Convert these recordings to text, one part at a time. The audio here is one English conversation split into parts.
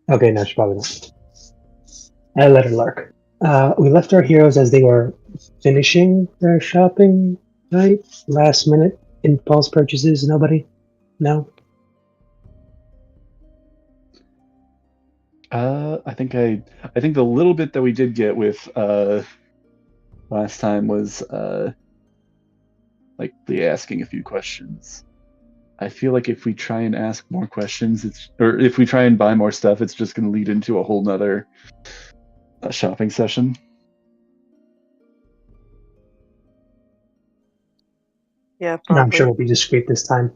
Okay, no, she probably not. I let her lurk. We left our heroes as they were finishing their shopping night. Last minute impulse purchases. Nobody? No? I think the little bit that we did get with last time was like the asking a few questions. I feel like if we try and ask more questions, or if we try and buy more stuff, it's just going to lead into a whole nother shopping session. Yeah, probably. No, I'm sure we'll be discreet this time.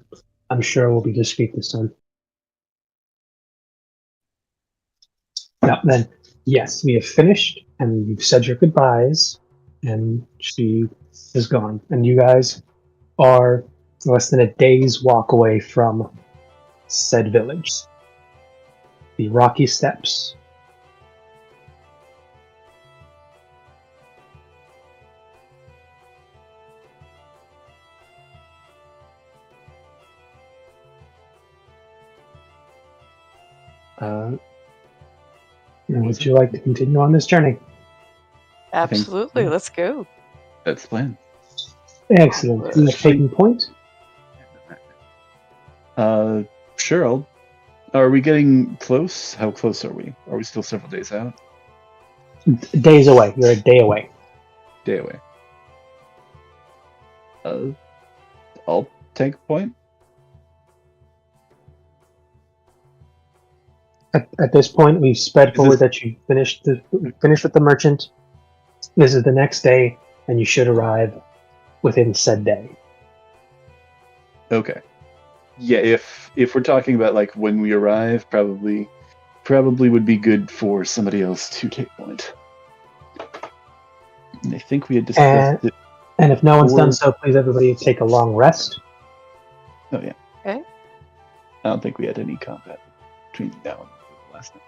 Now, then, yes, we have finished, and you've said your goodbyes, and she is gone. And you guys are less than a day's walk away from said village. The rocky steps. Would you like to continue on this journey? Absolutely, let's go. That's the plan. Excellent. You have taken point? Sure. Are we getting close? How close are we? Are we still several days out? Days away. You're a day away. Day away. I'll take point. At this point, we've sped forward that you finished with the merchant. This is the next day, and you should arrive within said day. Okay. Yeah, if we're talking about like when we arrive, probably would be good for somebody else to take point. And I think we had discussed it. And if no one's done so, please everybody take a long rest. Oh yeah. Okay. I don't think we had any combat between now and the last night.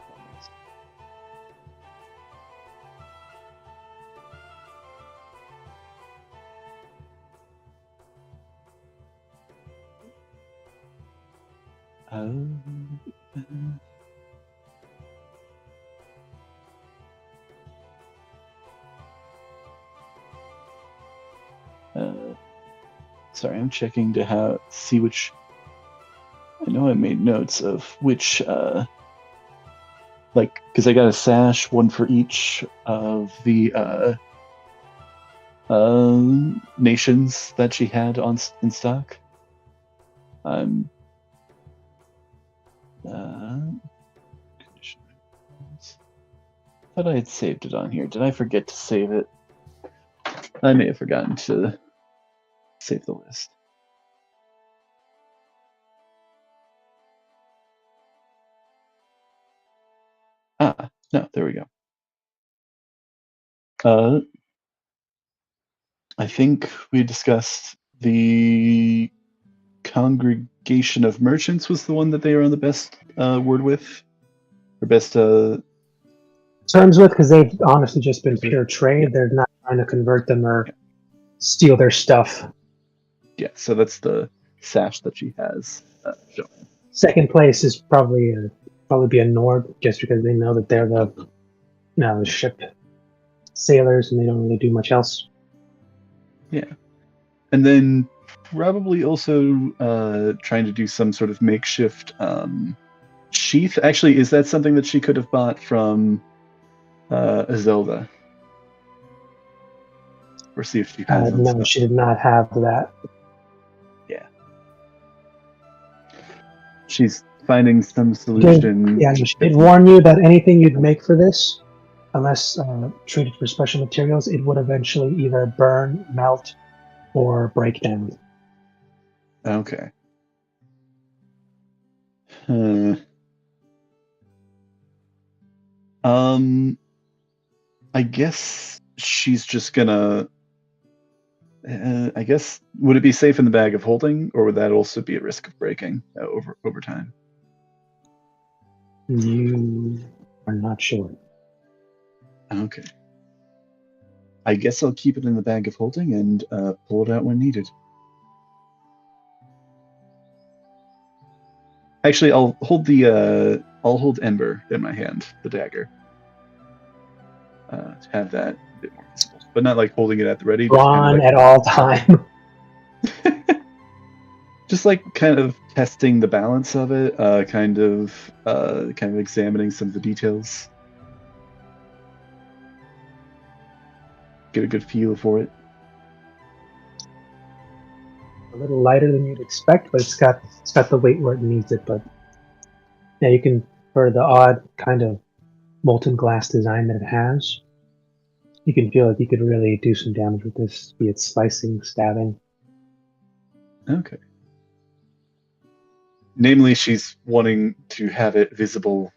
Sorry, I'm checking to see which. I know I made notes of which, because I got a sash, one for each of the nations that she had in stock. Thought I had saved it on here. Did I forget to save it? I may have forgotten to save the list. No, there we go. I think we discussed the congregation of merchants was the one that they are on the best word with, or best terms with, because they've honestly just been pure trade. They're not trying to convert them or steal their stuff. Yeah, so that's the sash that she has. Showing. Second place is probably be a Nord, just because they know that they're the ship sailors and they don't really do much else. Yeah. And then probably also trying to do some sort of makeshift sheath. Actually, is that something that she could have bought from Zelda? Or see if she has No, stuff. she did not have that. Yeah. She's finding some solution. She did warn you that anything you'd make for this, unless treated for special materials, it would eventually either burn, melt, or break down. Okay. I guess she's just gonna. I guess would it be safe in the bag of holding, or would that also be a risk of breaking over time? You are not sure. Okay. I guess I'll keep it in the bag of holding and pull it out when needed. Actually, I'll hold Ember in my hand, the dagger, to have that a bit more visible, but not like holding it at the ready. Drawn at all time. Just like kind of testing the balance of it, kind of examining some of the details, get a good feel for it. A little lighter than you'd expect, but it's got the weight where it needs it. But yeah, you can, for the odd kind of molten glass design that it has, you can feel like you could really do some damage with this, be it slicing, stabbing. Okay. Namely, she's wanting to have it visible.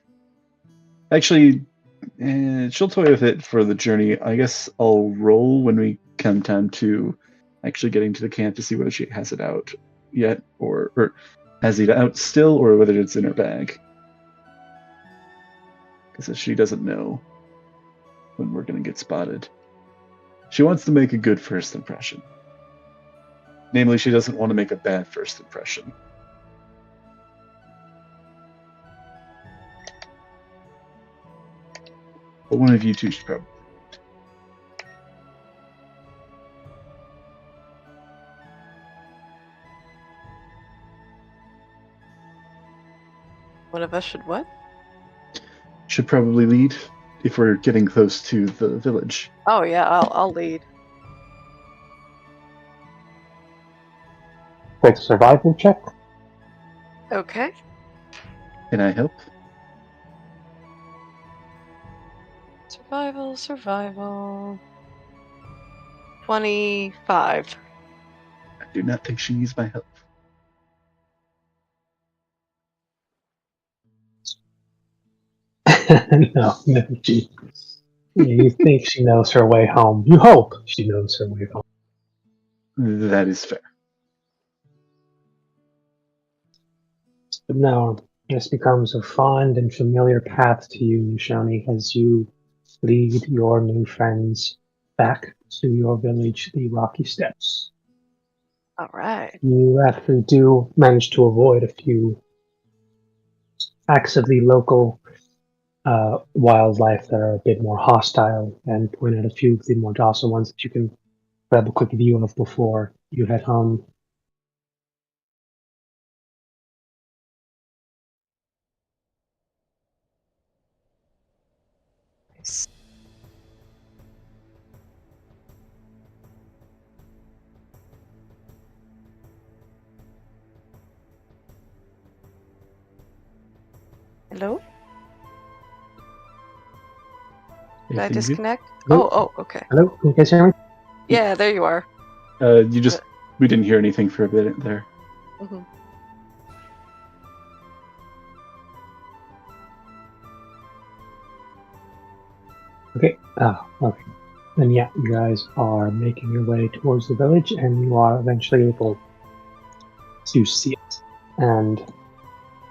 Actually, she'll toy with it for the journey. I guess I'll roll when we come time to actually getting to the camp to see whether she has it out yet, or has it out still, or whether it's in her bag. Because she doesn't know when we're going to get spotted. She wants to make a good first impression. Namely, she doesn't want to make a bad first impression. But one of you two should probably. One of us should what? Should probably lead if we're getting close to the village. Oh yeah, I'll lead. Quick survival check. Okay. Can I help? Survival. 25. I do not think she needs my help. No, she. You think she knows her way home. You hope she knows her way home. That is fair. But no, this becomes a fond and familiar path to you, Nishoni, as you lead your new friends back to your village, the Rocky Steps. All right. You actually do manage to avoid a few acts of the local wildlife that are a bit more hostile, and point out a few of the more docile ones that you can grab a quick view of before you head home. Nice. Hello? Did I Anything good? disconnect? Nope. Oh, okay. Hello, can you guys hear me? Yeah, there you are. We didn't hear anything for a bit there. Mm-hmm. Okay. Okay. And yeah, you guys are making your way towards the village, and you are eventually able to see it. And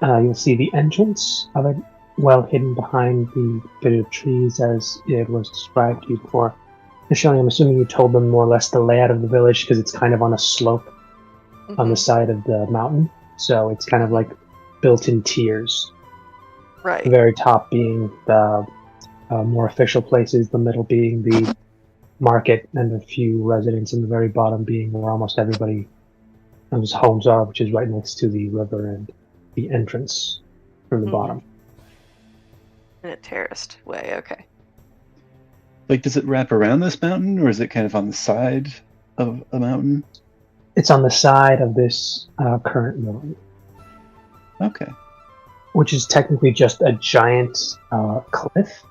you'll see the entrance of it, well hidden behind the bit of trees, as it was described to you before. Nishoni, I'm assuming you told them more or less the layout of the village because it's kind of on a slope. on the Mhm. side of the mountain. So it's kind of like built in tiers. The Right. very top being the more official places, the middle being the market, and a few residents, and the very bottom being where almost everybody whose homes are, which is right next to the river and the entrance from the Mhm. bottom. In a terraced way. Okay. Like, does it wrap around this mountain, or is it kind of on the side of a mountain? It's on the side of this current mountain, Okay. which is technically just a giant cliff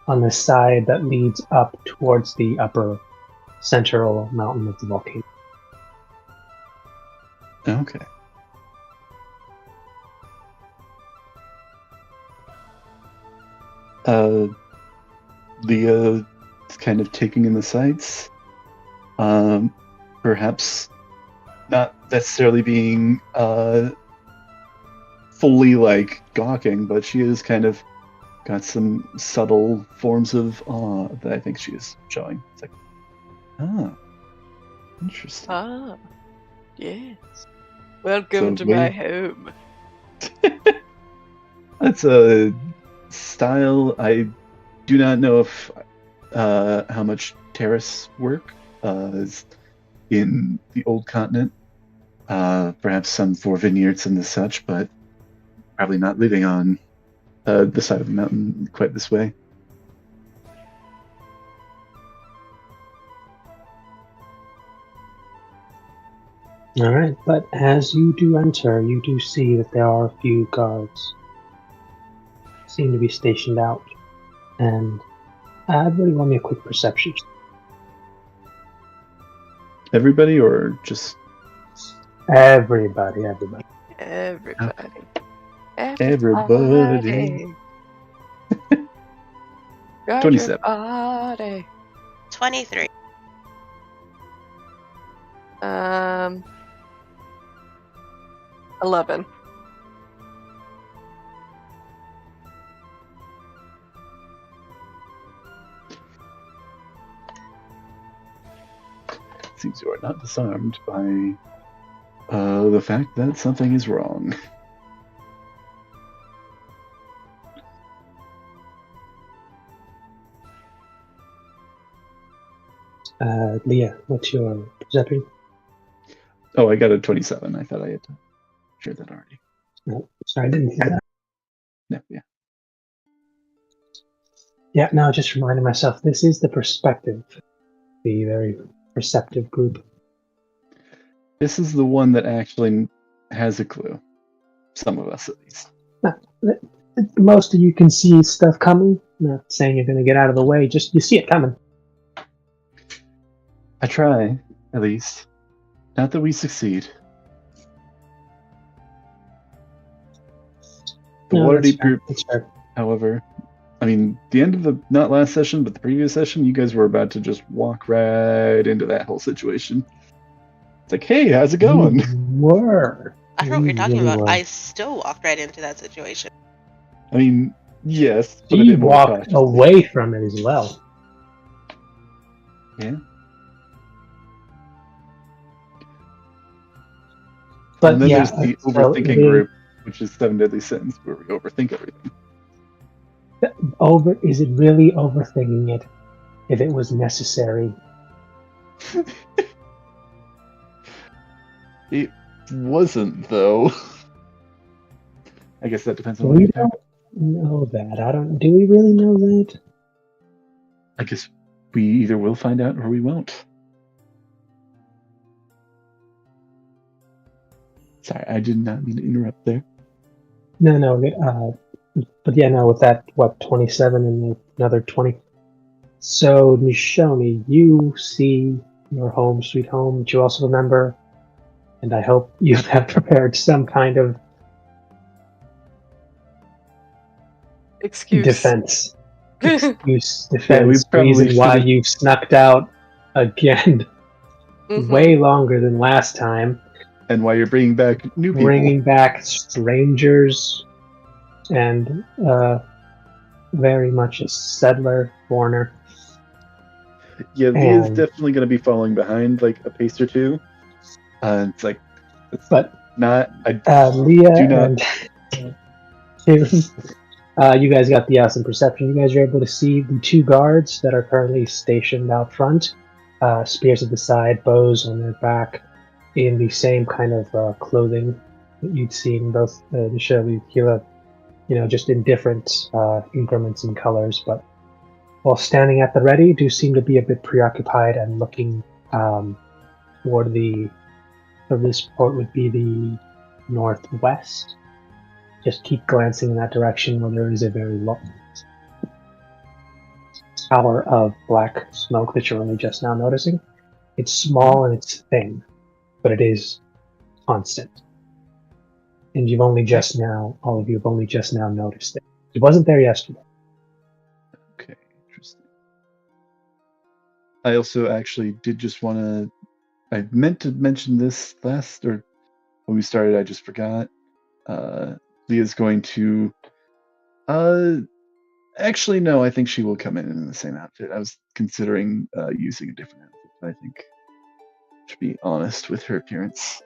on the side that leads up towards the upper central mountain of the volcano. Okay. Leah is kind of taking in the sights. Perhaps not necessarily being fully like gawking, but she is kind of got some subtle forms of awe that I think she is showing. It's like, interesting. Ah, yes. Welcome So to my we- home. That's a style. I do not know if how much terrace work is in the old continent. Perhaps some for vineyards and the such, but probably not living on the side of the mountain quite this way. All right, but as you do enter, you do see that there are a few guards seem to be stationed out, and everybody roll me a quick perception. Everybody, or just Everybody. Everybody. Everybody. Got 27. your body. 23. 11. seems you are not disarmed by the fact that something is wrong. Leah, what's your perception? Oh, I got a 27. I thought I had shared that already. No, sorry, I didn't hear that. No, yeah. Yeah, no, just reminding myself, this is the perspective, the very perceptive group. This is the one that actually has a clue. Some of us, at least. Most of you can see stuff coming. Not saying you're going to get out of the way, just you see it coming. I try, at least. Not that we succeed. The No, Waterdeep group, that's fair. however, I mean, the end of the, not last session, but the previous session, you guys were about to just walk right into that whole situation. It's like, hey, how's it going? You were. I forgot what you're talking really about. were. I still walked right into that situation. I mean, yes, but a She bit more walked cautiously. away from it as well. Yeah. But And then yeah, there's the so overthinking the- group, which is 7 Deadly Sins, where we overthink everything. Is it really overthinking it if it was necessary? It wasn't, though. I guess that depends on what We you don't know that. Do we really know that? I guess we either will find out or we won't. Sorry, I did not mean to interrupt there. No. But yeah, no, with that, 27 and another 20. So, Nishomi, you see your home, sweet home, but you also remember, and I hope you have prepared some kind of Excuse. defense. Excuse, Yeah, defense, we probably reason why should've- you've snuck out again Mhm. way longer than last time, And why you're bringing back new people. bringing back strangers and very much a settler, foreigner. Yeah, Leah's And- definitely going to be falling behind like a pace or two. It's like, But Not. I Leah do not. and Kieran, you guys got the awesome perception. You guys are able to see the two guards that are currently stationed out front, spears at the side, bows on their back, in the same kind of clothing that you'd seen both the Shirley Kila, just in different increments and colors, but while standing at the ready, do seem to be a bit preoccupied and looking toward this port would be the northwest. Just keep glancing in that direction where there is a very long tower of black smoke that you're only just now noticing. It's small and it's thin, but it is constant. And you've only just now, all of you have only just now noticed it. It wasn't there yesterday. Okay, interesting. I also actually did just want to. I meant to mention this last, or when we started, I just forgot. Leah's going to. Actually, no. I think she will come in the same outfit. I was considering using a different outfit, but I think to be honest with her appearance.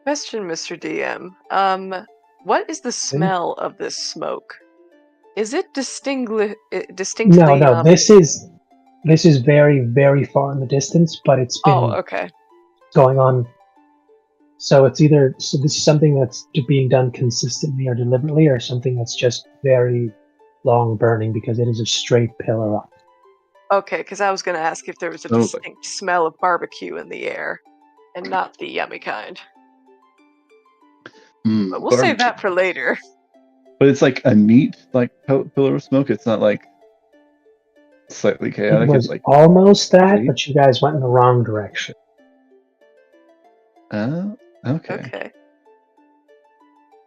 Question, Mr. DM. What is the smell of this smoke? Is it distinctly? No. This is very, very far in the distance, but it's been okay. going on. So it's either this is something that's being done consistently or deliberately, or something that's just very long burning because it is a straight pillar up. Okay, because I was going to ask if there was a Oh, distinct smell of barbecue in the air, and not the yummy kind. But we'll save that for later. But it's like a neat, like pillar of smoke. It's not like slightly chaotic. It was It's like almost that, straight? but you guys went in the wrong direction. oh, okay, Okay.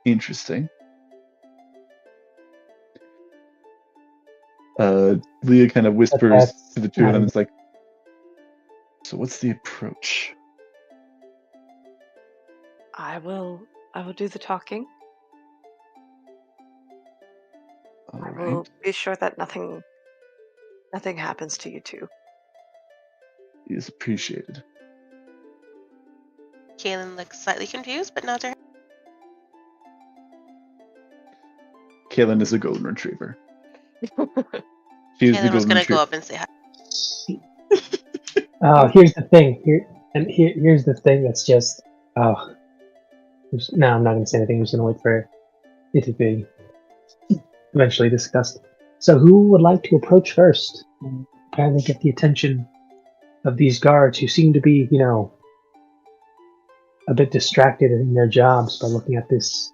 interesting. Leah kind of whispers to the two of them. It's like, so what's the approach? I will do the talking. All I right. will be sure that nothing happens to you two. It is appreciated. Kaylin looks slightly confused, but nods her head. Kaylin is a golden retriever. She is the Kaylin was golden gonna retriever. go up and say hi. Here's the thing. Here's the thing that's just. No, I'm not going to say anything. I'm just going to wait for it to be eventually discussed. So, who would like to approach first? And apparently, get the attention of these guards who seem to be, a bit distracted in their jobs by looking at this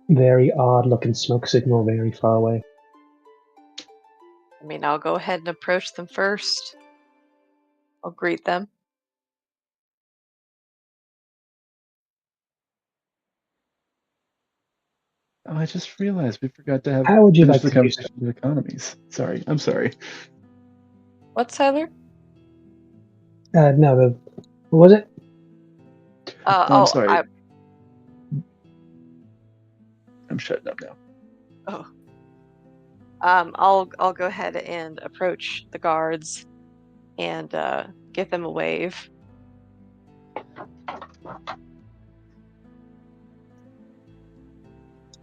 very odd-looking smoke signal very far away. I mean, I'll go ahead and approach them first. I'll greet them. Oh, I just realized we forgot to have How would you finish like the to do so? conversation with economies. Sorry, I'm sorry. What, Tyler? No, what was it? I'm sorry. I'm shutting up now. I'll go ahead and approach the guards and give them a wave.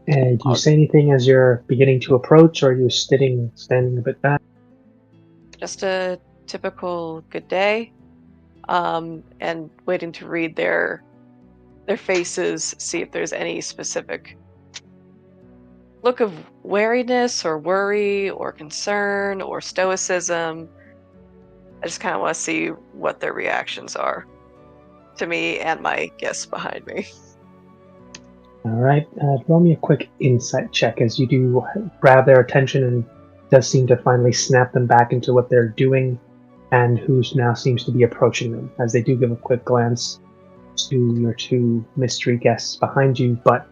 And do you say anything as you're beginning to approach, or are you standing a bit back? Just a typical good day, and waiting to read their faces, see if there's any specific look of wariness or worry or concern or stoicism. I just kind of want to see what their reactions are to me and my guests behind me. All right, roll me a quick insight check as you do grab their attention and does seem to finally snap them back into what they're doing and who now seems to be approaching them, as they do give a quick glance to your two mystery guests behind you, but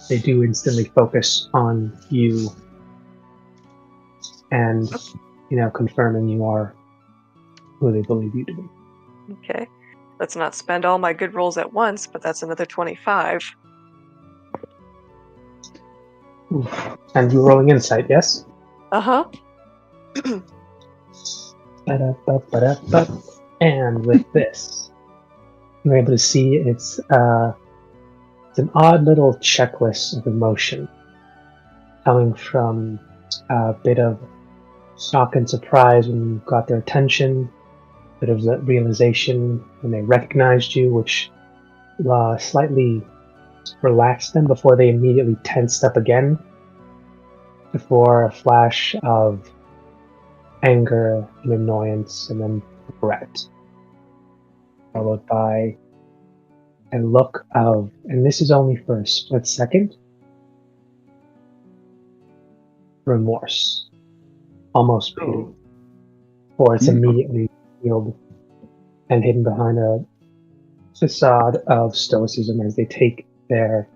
they do instantly focus on you and, confirming you are who they believe you to be. Okay. Let's not spend all my good rolls at once, but that's another 25. Oof. And you're rolling insight, yes? Uh-huh. And with this, you're able to see it's an odd little checklist of emotion coming from a bit of shock and surprise when you got their attention, a bit of the realization when they recognized you, which slightly relaxed them before they immediately tensed up again, before a flash of anger and annoyance and then regret, followed by a look of, and this is only for a split second, remorse, almost pity, for it's immediately healed and hidden behind a facade of stoicism as they take their,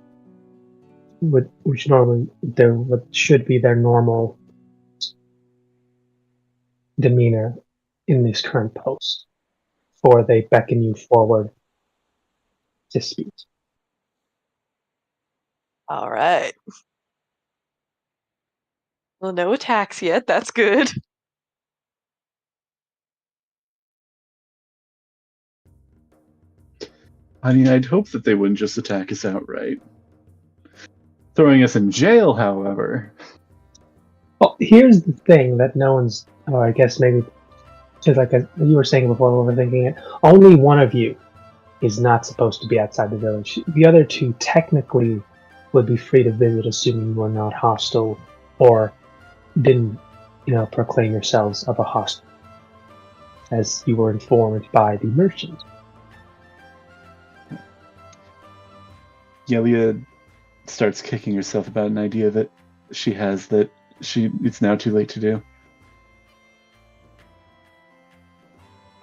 which normally what should be their normal demeanor in this current post, or they beckon you forward to speak. All right. Well, no attacks yet. That's good. I mean, I'd hope that they wouldn't just attack us outright. Throwing us in jail, however. Well, here's the thing that no one's, or I guess maybe, just like you were saying before, overthinking it, only one of you is not supposed to be outside the village. The other two technically would be free to visit, assuming you were not hostile or didn't, proclaim yourselves of a hostile, as you were informed by the merchant. Yelia starts kicking herself about an idea that she has that it's now too late to do.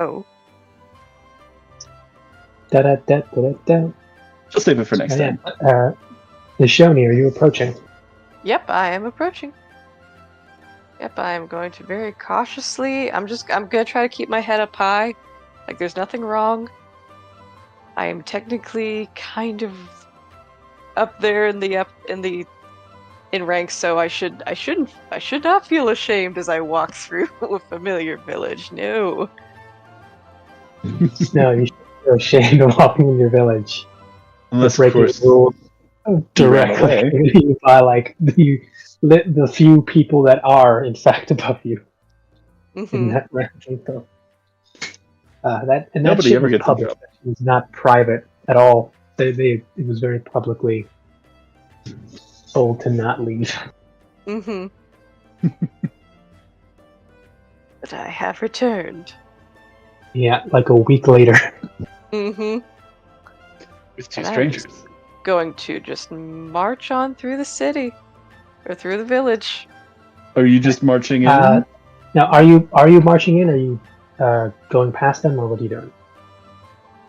Oh. Da-da-da-da-da-da. She'll save it for next time. Nishoni, are you approaching? Yep, I am approaching. Yep, I am going to very cautiously. I'm gonna try to keep my head up high. Like there's nothing wrong. I am technically kind of up there in ranks, so I should not feel ashamed as I walk through a familiar village. No. No, you should feel ashamed of walking in your village. Unless, of breaking course, the rules you ran away. directly by like the few people that are in fact above you in that ranking. So, that Nobody shit ever was gets in public. trouble. It was not private at all. It was very publicly told to not leave. Mm-hmm. But I have returned. Yeah, like a week later. Mm-hmm. With two And I'm strangers. just going to just march on through the city or through the village. Are you just marching in? Now, are you marching in? Or are you going past them, or what are you doing?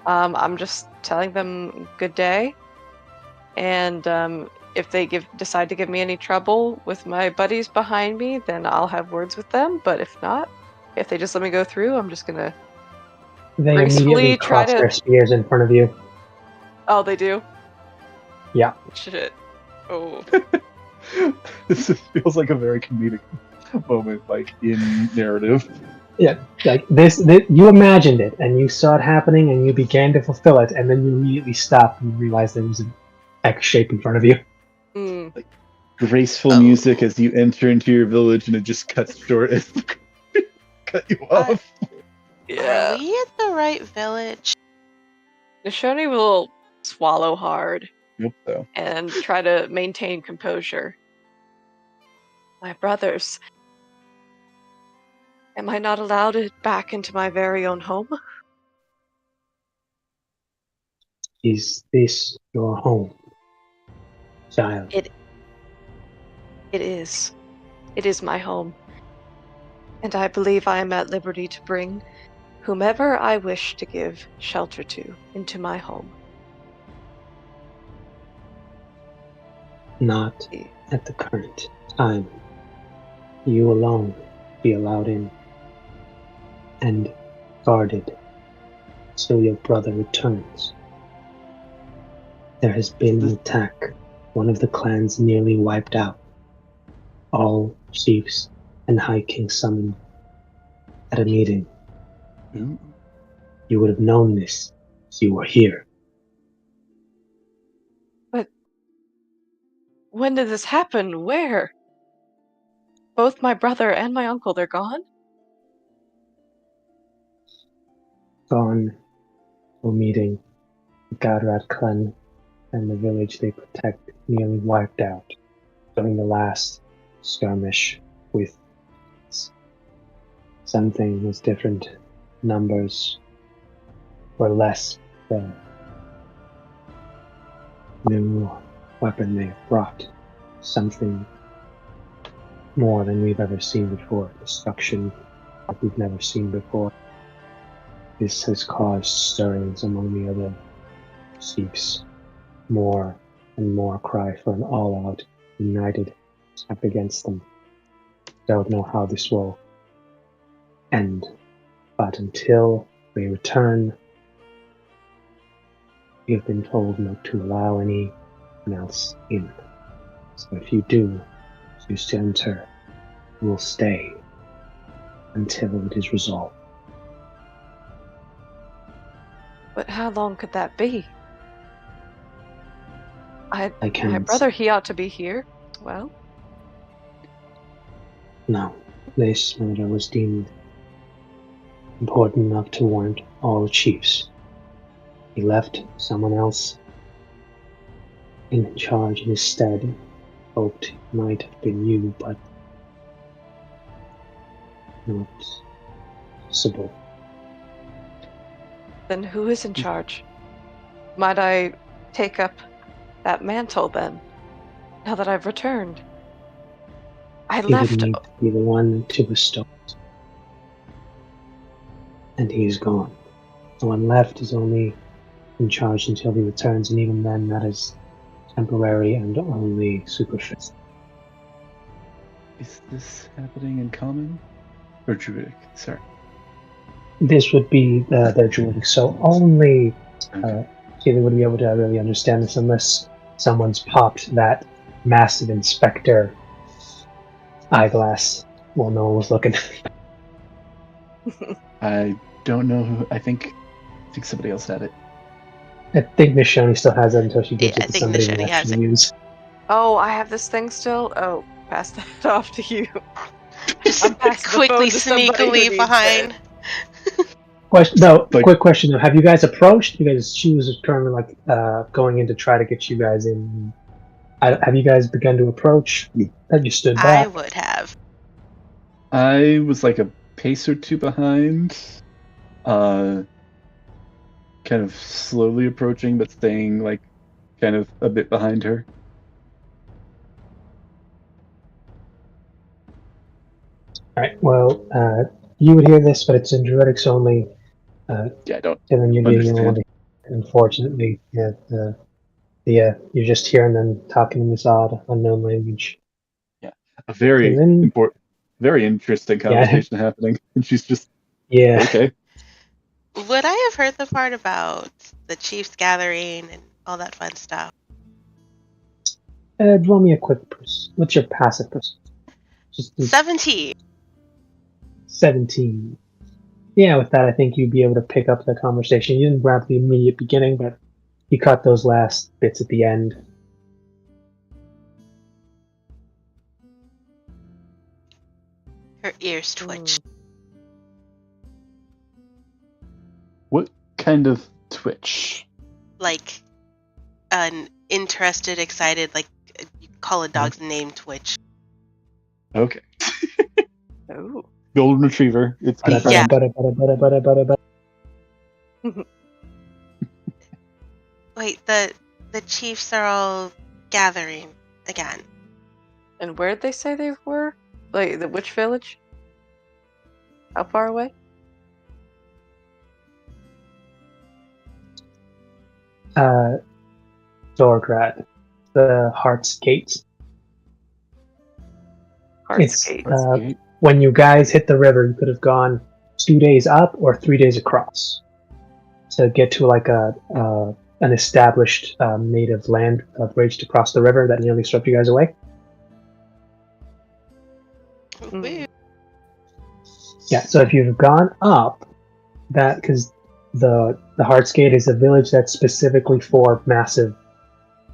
I'm just telling them good day, and if they decide to give me any trouble with my buddies behind me, then I'll have words with them. But if not, if they just let me go through, I'm just gonna. They gracefully immediately try cross to- their spears in front of you. Oh, they do? Yeah. Shit. Oh. This feels like a very comedic moment, like in narrative. Yeah, like this, you imagined it, and you saw it happening, and you began to fulfill it, and then you immediately stopped and realized there was an X shape in front of you. Mm. Graceful music as you enter into your village, and it just cuts short as cut you off. Yeah. Are we at the right village? Nishoni will swallow hard Nope, though. and try to maintain composure. My brothers. Am I not allowed it back into my very own home? Is this your home, child? It is. It is my home. And I believe I am at liberty to bring whomever I wish to give shelter to into my home. Not at the current time. You alone be allowed in, and guarded, so your brother returns. There has been an attack. One of the clans nearly wiped out. All chiefs and high kings summoned at a meeting. Ooh. You would have known this You were here. But when did this happen? Where? Both my brother and my uncle, they're gone? Gone for meeting the Gadrad clan and the village they protect nearly wiped out during the last skirmish with something was different. Numbers were less. The new weapon they have brought, something more than we've ever seen before. Destruction that we've never seen before. This has caused stirrings among the other chiefs. More and more cry for an all-out, united attack against them. Don't know how this will end, but until we return, we have been told not to allow anyone else in. So if you do choose to enter, we'll stay until it is resolved. But how long could that be? I My can't. brother, he ought to be here. Well, No, this matter was deemed important enough to warrant all the chiefs. He left someone else in charge in his stead. Hoped it might have been you, but not possible. then who is in charge? Might I take up that mantle then, now that I've returned? I He would left. need to be the one to bestow it. And he's gone. The one left is only in charge until he returns, and even then that is temporary and only superficial. Is this happening in common? Or druidic? Sorry. This would be their druidic, so only Okay. Keely would be able to really understand this unless someone's popped that massive inspector eyeglass while no one was looking. I don't know who. I think somebody else had it. I think Miss Shoney still has it until she gives Yeah, it I to think somebody Miss to Shoney has actually it. use. Oh, I have this thing still? Oh, pass that off to you. Just I'm passing the quickly, phone to somebody who sneakily needs behind. Like- Quick question though. Have you guys approached? Because she was currently going in to try to get you guys in. Have you guys begun to approach? Have you stood I back? would have. I was like a pace or two behind, kind of slowly approaching, but staying like kind of a bit behind her. Alright, well, you would hear this, but it's in Druidics only. Yeah, I don't. Given you being the only one Understand. to, unfortunately, you're just hearing them talking in this odd, unknown language. A very And then- important, very interesting conversation happening, and she's just Yeah. okay. Would I have heard the part about the Chiefs gathering and all that fun stuff? Roll me a quick what's your passive perception? Just 17. 17. Yeah, with that, I think you'd be able to pick up the conversation. You didn't grab the immediate beginning, but you caught those last bits at the end. Her ears twitch. What kind of twitch? Like an interested, excited, like you call a dog's name twitch. Okay, Oh. golden retriever. It's Yeah. Wait, the Chiefs are all gathering again. And where'd they say they were? Like, which village? How far away? Dorgrad, the Heart's Gate. Heart's Gate. Okay. When you guys hit the river, you could have gone 2 days up or 3 days across to get to like an established native land bridge to cross the river that nearly swept you guys away. Mm. Yeah, so if you've gone up, that because the Heartsgate is a village that's specifically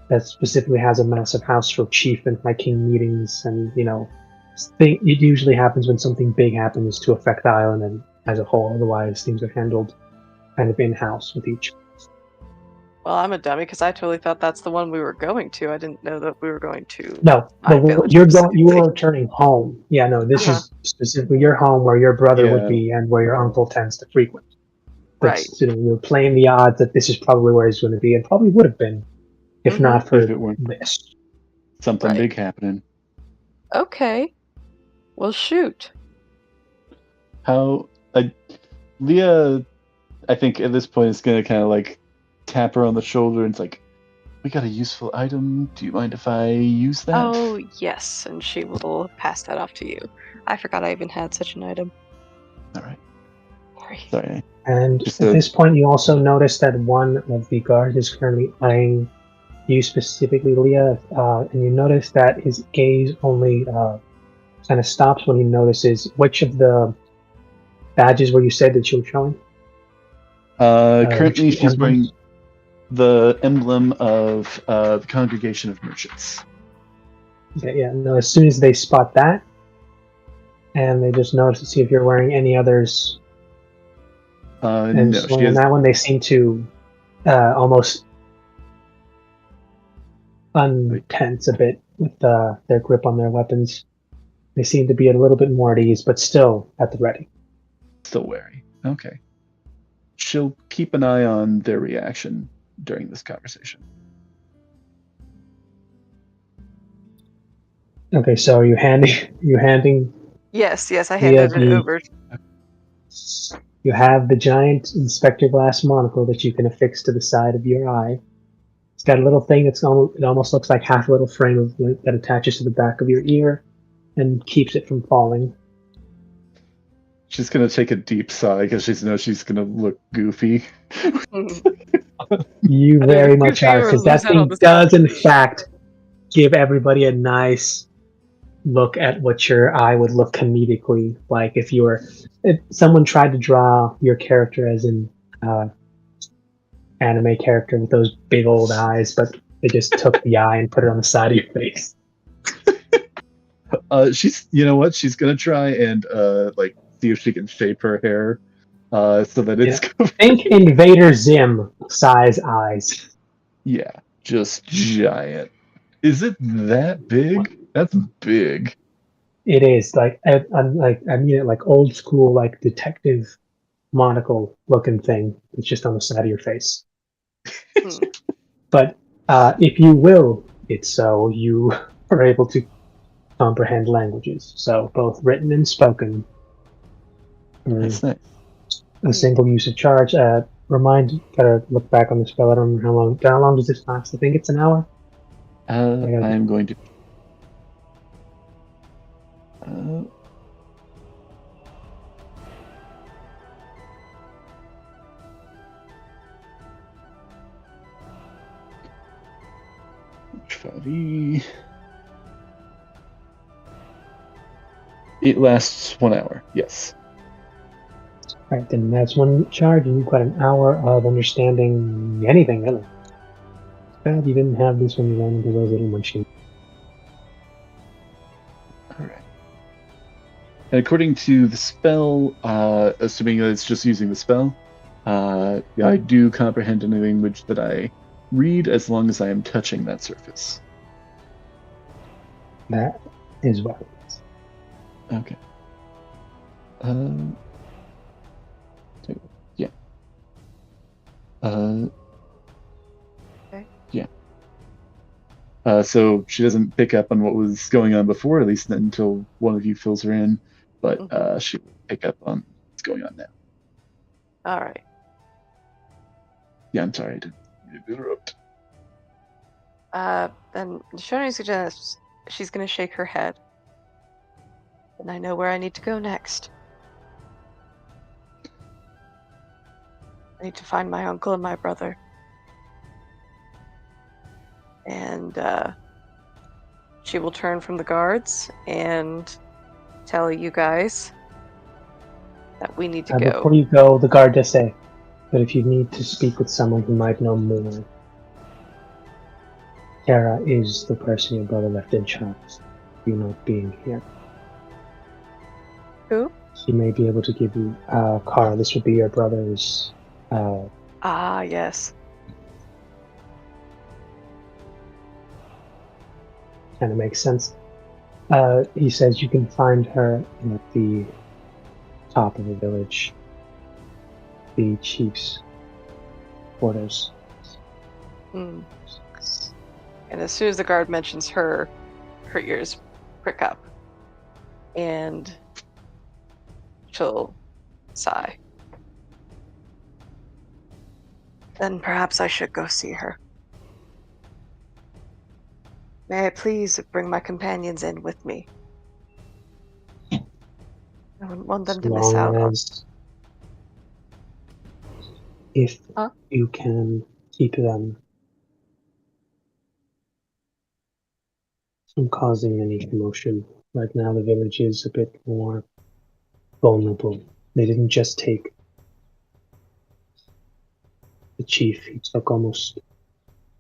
that specifically has a massive house for chief and high king meetings, and it usually happens when something big happens to affect the island and as a whole. Otherwise, things are handled kind of in-house with each. Well, I'm a dummy because I totally thought that's the one we were going to. I didn't know that we were going to. No, My village you specifically. were returning home. Yeah, no, this is specifically your home where your brother would be and where your uncle tends to frequent. But, Right. You're playing the odds that this is probably where he's going to be, and probably would have been if not for If it weren't this. something Right. big happening. Okay. Well, shoot. Leah, I think at this point is gonna kind of like tap her on the shoulder and it's like, we got a useful item. Do you mind if I use that? Oh, yes, and she will pass that off to you. I forgot I even had such an item. All right. Sorry. Sorry. And at this point, you also notice that one of the guards is currently eyeing you specifically, Leah, and you notice that his gaze only kind of stops when he notices which of the badges were you said that you were showing? Currently, she's emblems? wearing the emblem of the Congregation of Merchants. Okay, yeah. No, as soon as they spot that, and they just notice to see if you're wearing any others. And No, she on has. that one, they seem to almost untense a bit with their grip on their weapons. They seem to be a little bit more at ease, but still at the ready. Still wary. Okay. She'll keep an eye on their reaction during this conversation. Okay, so are you handing? Yes, I handed it over. You have the giant Inspector Glass monocle that you can affix to the side of your eye. It's got a little thing it almost looks like half a little frame that attaches to the back of your ear and keeps it from falling. She's gonna take a deep sigh because she knows she's gonna look goofy. You very much are, because that thing does in fact give everybody a nice look at what your eye would look comedically like if someone tried to draw your character as an anime character with those big old eyes, but they just took the eye and put it on the side of your face. You know what? She's gonna try and see if she can shape her hair so that it's. Think Invader Zim size eyes. Yeah, just giant. Is it that big? That's big. It is I mean it like old school, like detective monocle looking thing. It's just on the side of your face. But if you will it so, you are able to comprehend languages, so both written and spoken. That's nice. A single use of charge. Gotta look back on the spell. I don't remember how long does this last? I think it's an hour. I am going to. It lasts 1 hour. Yes. Right, then that's one charge, and you've got an hour of understanding anything, really. Bad you didn't have this when you ran into those little munchkins. Alright. And according to the spell, assuming that it's just using the spell, I do comprehend any language that I read as long as I am touching that surface. That is what it is. Okay. Yeah. Okay. Yeah. So she doesn't pick up on what was going on before, at least until one of you fills her in, but she will pick up on what's going on now. All right. Yeah, I'm sorry, I didn't interrupt. Then Shoni suggests she's going to shake her head. And I know where I need to go next. I need to find my uncle and my brother. And she will turn from the guards and tell you guys that we need to go. Before you go, the guard just say, But if you need to speak with someone who might know more, Kara is the person your brother left in charge. You not being here. Who? He may be able to give you Kara. This would be your brother's. Ah, yes. Kind of makes sense. He says you can find her at the top of the village, the chief's quarters. Hmm. And as soon as the guard mentions her ears prick up. And she'll sigh. Then perhaps I should go see her. May I please bring my companions in with me? I wouldn't want them As to miss out long on. as if Huh? you can keep them from causing any commotion. Right now, the village is a bit more vulnerable. They didn't just take the chief, he took almost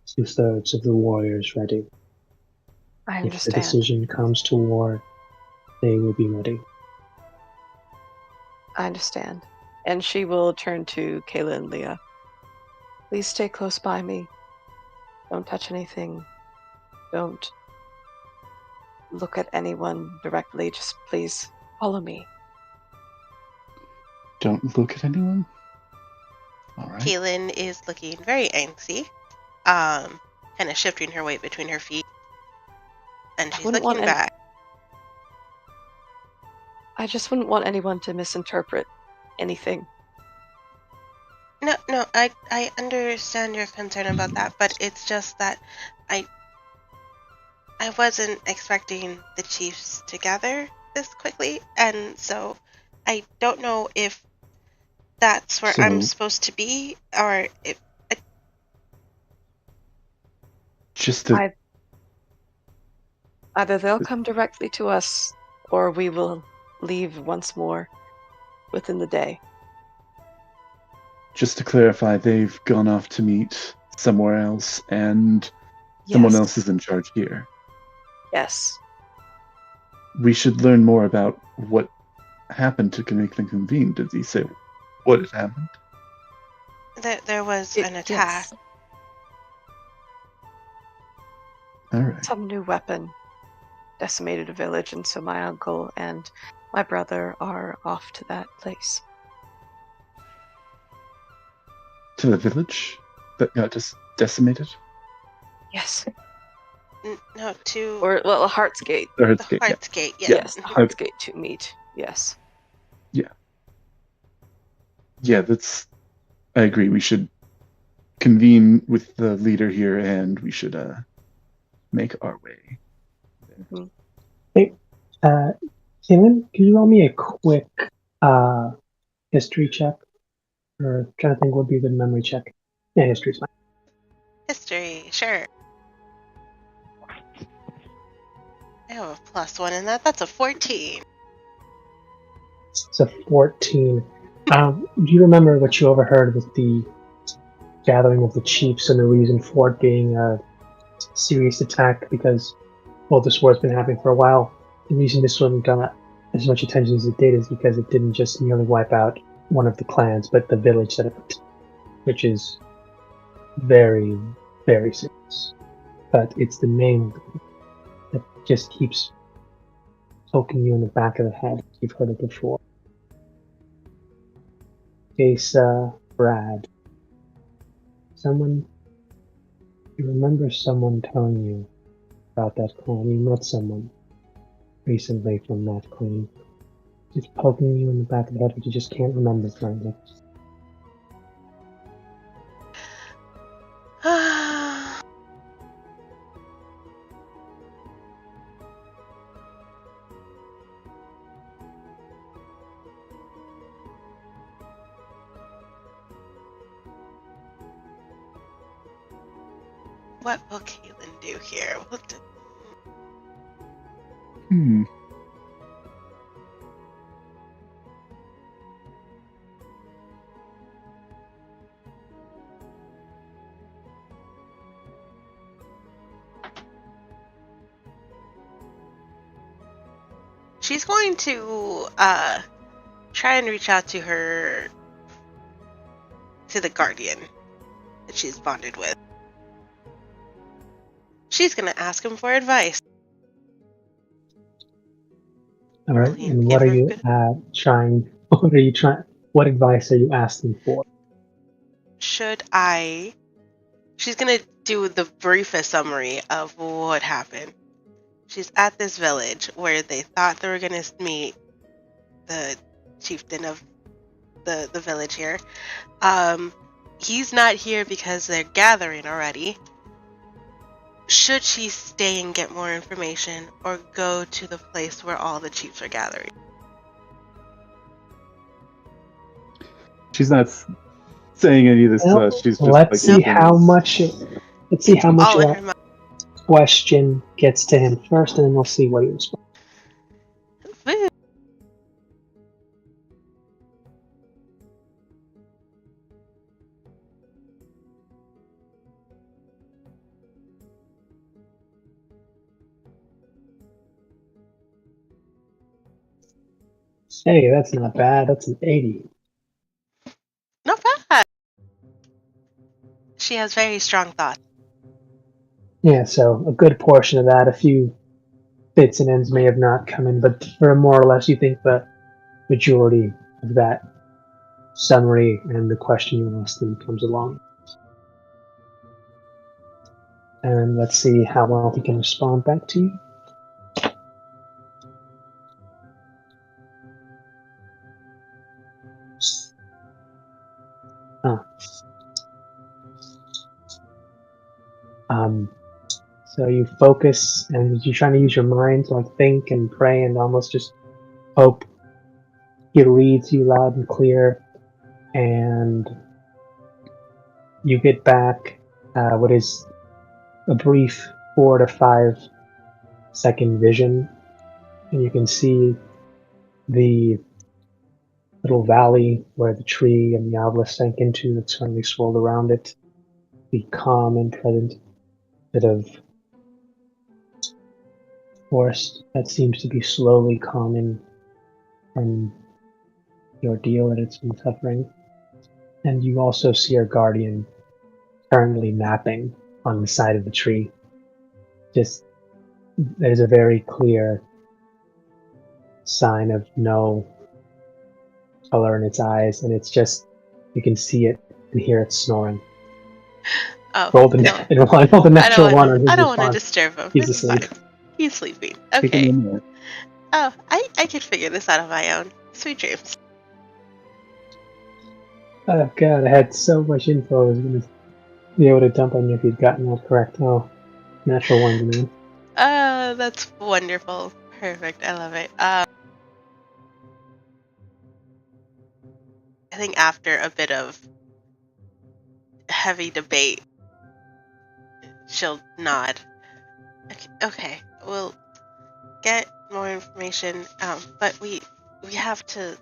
2/3 of the warriors ready. I If the understand. decision comes to war, they will be ready. I understand. And she will turn to Kayla and Leah. Please stay close by me. Don't touch anything. Don't look at anyone directly. Just please follow me. Don't look at anyone. All right. Kaylin is looking very angsty, kind of shifting her weight between her feet, and she's wouldn't want looking back. I just wouldn't want anyone to misinterpret anything. No, I understand your concern about that, but it's just that I wasn't expecting the chiefs to gather this quickly, and so I don't know if that's where I'm So- supposed to be, or if Just to Either they'll come directly to us, or we will leave once more within the day. clarify, they've gone off to meet somewhere else, and someone Yes. else is in charge here. Yes. We should learn more about what happened to make them convene. Did he say what had happened? there was an attack. Yes. All right. Some new weapon decimated a village, and so my uncle and my brother are off to that place. To the village that got just decimated? Yes. No, to Or, well, Heart's Gate. The the Heartsgate, Heart's Gate. Yeah. Yes, the Heart's Gate to meet. Yes. Yeah, I agree. We should convene with the leader here, and we should make our way. Hey, Kaylin, can you roll me a quick history check? Or trying to think what would be a good memory check. Yeah, history's fine. History, sure. I have a +1 in that. That's a 14. It's a 14. Do you remember what you overheard with the gathering of the chiefs and the reason for it being a serious attack? Because, well, this war's been happening for a while. The reason this one got as much attention as it did is because it didn't just merely wipe out one of the clans, but the village that it, which is very, very serious. But it's the name that just keeps poking you in the back of the head. You've heard it before. Asa, Brad. You remember someone telling you about that clan. You met someone recently from that clan. Just poking you in the back of the head, but you just can't remember currently. What will Caitlin do here? Hmm. she's going to try and reach out to the guardian that she's bonded with. She's gonna ask him for advice. All right. Will he And give what are her you good- trying? What are you trying? What advice are you asking for? Should I? She's gonna do the briefest summary of what happened. She's at this village where they thought they were gonna meet the chieftain of the village here. He's not here because they're gathering already. Should she stay and get more information, or go to the place where all the chiefs are gathering? She's not saying any of this Well, to us. She's just let's see how much. Let's see It's how much all in of her that mind. question gets to him first, and then we'll see what he responds. Woo. Hey, that's not bad. That's an 80. Not bad. She has very strong thoughts. Yeah, so a good portion of that, a few bits and ends may have not come in, but for more or less, you think the majority of that summary and the question you asked them comes along. And let's see how well he can respond back to you. Ah. So you focus and you're trying to use your mind to like think and pray and almost just hope he leads you loud and clear, and you get back what is a brief 4 to 5 second vision, and you can see the little valley where the tree and the obelisk sank into that's suddenly swirled around it, the calm and present bit of forest that seems to be slowly calming from the ordeal that it's been suffering. And you also see your guardian currently napping on the side of the tree. Just there's a very clear sign of no color in its eyes, and it's just you can see it and hear it snoring. Oh, Roll the no. roll the natural one on his I don't want to response. disturb him. He's It's asleep. fine. He's sleeping. Take him Okay. in there. Oh, I can figure this out on my own. Sweet dreams. Oh god, I had so much info I was gonna be able to dump on you if you'd gotten that correct. Oh, natural one, man. That's wonderful. Perfect. I love it. I think after a bit of heavy debate, she'll nod. Okay, we'll get more information. But we have to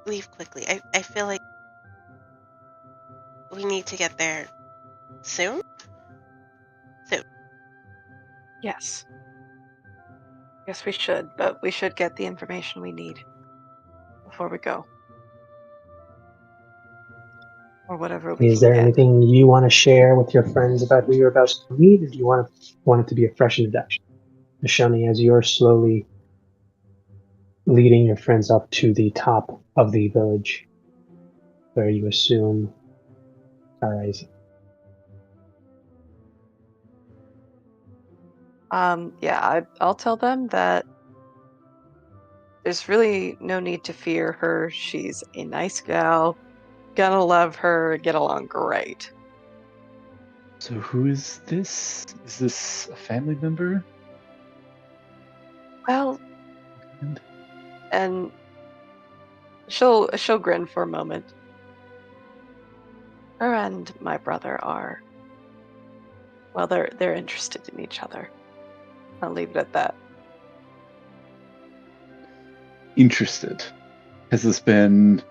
leave quickly. I feel like we need to get there soon. Yes. Yes, we should, but we should get the information we need before we go. Or whatever we Is can there get. anything you want to share with your friends about who you're about to meet, or do you want it to be a fresh introduction? Nishani, as you're slowly leading your friends up to the top of the village, where you assume are rising. Yeah, I'll tell them that there's really no need to fear her. She's a nice gal. Gonna love her. Get along great. So who is this? Is this a family member? Well, and she'll grin for a moment. Her and my brother are, well, they're interested in each other. I'll leave it at that. Interested. Has this been...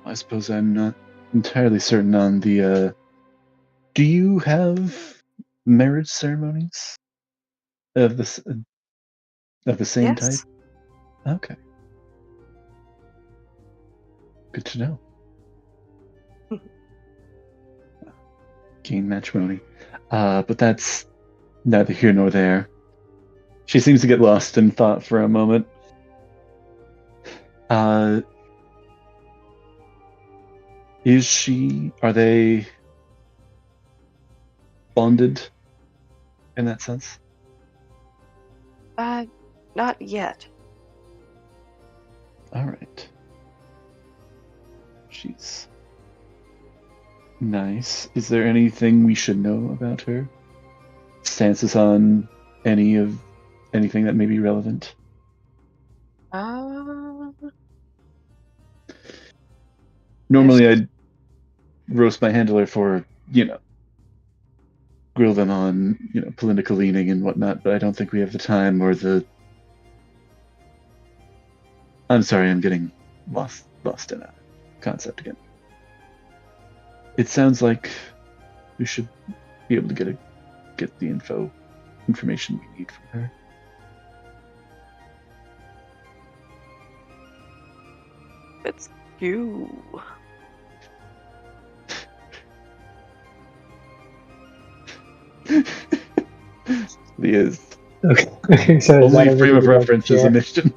I suppose I'm not entirely certain on the... Do you have marriage ceremonies? Of this... Of the same Yes. type? Okay. Good to know. Gain matrimony. But that's neither here nor there. She seems to get lost in thought for a moment. Are they bonded in that sense? Not yet. All right. She's nice. Is there anything we should know about her? Stances on anything that may be relevant? Normally I'd roast my handler for, grill them on, political leaning and whatnot, but I don't think we have the time or the... I'm sorry, I'm getting lost in a concept again. It sounds like we should be able to get the information we need from her. It's you. Leah's Okay. So is that only frame of everything reference is a share? mission.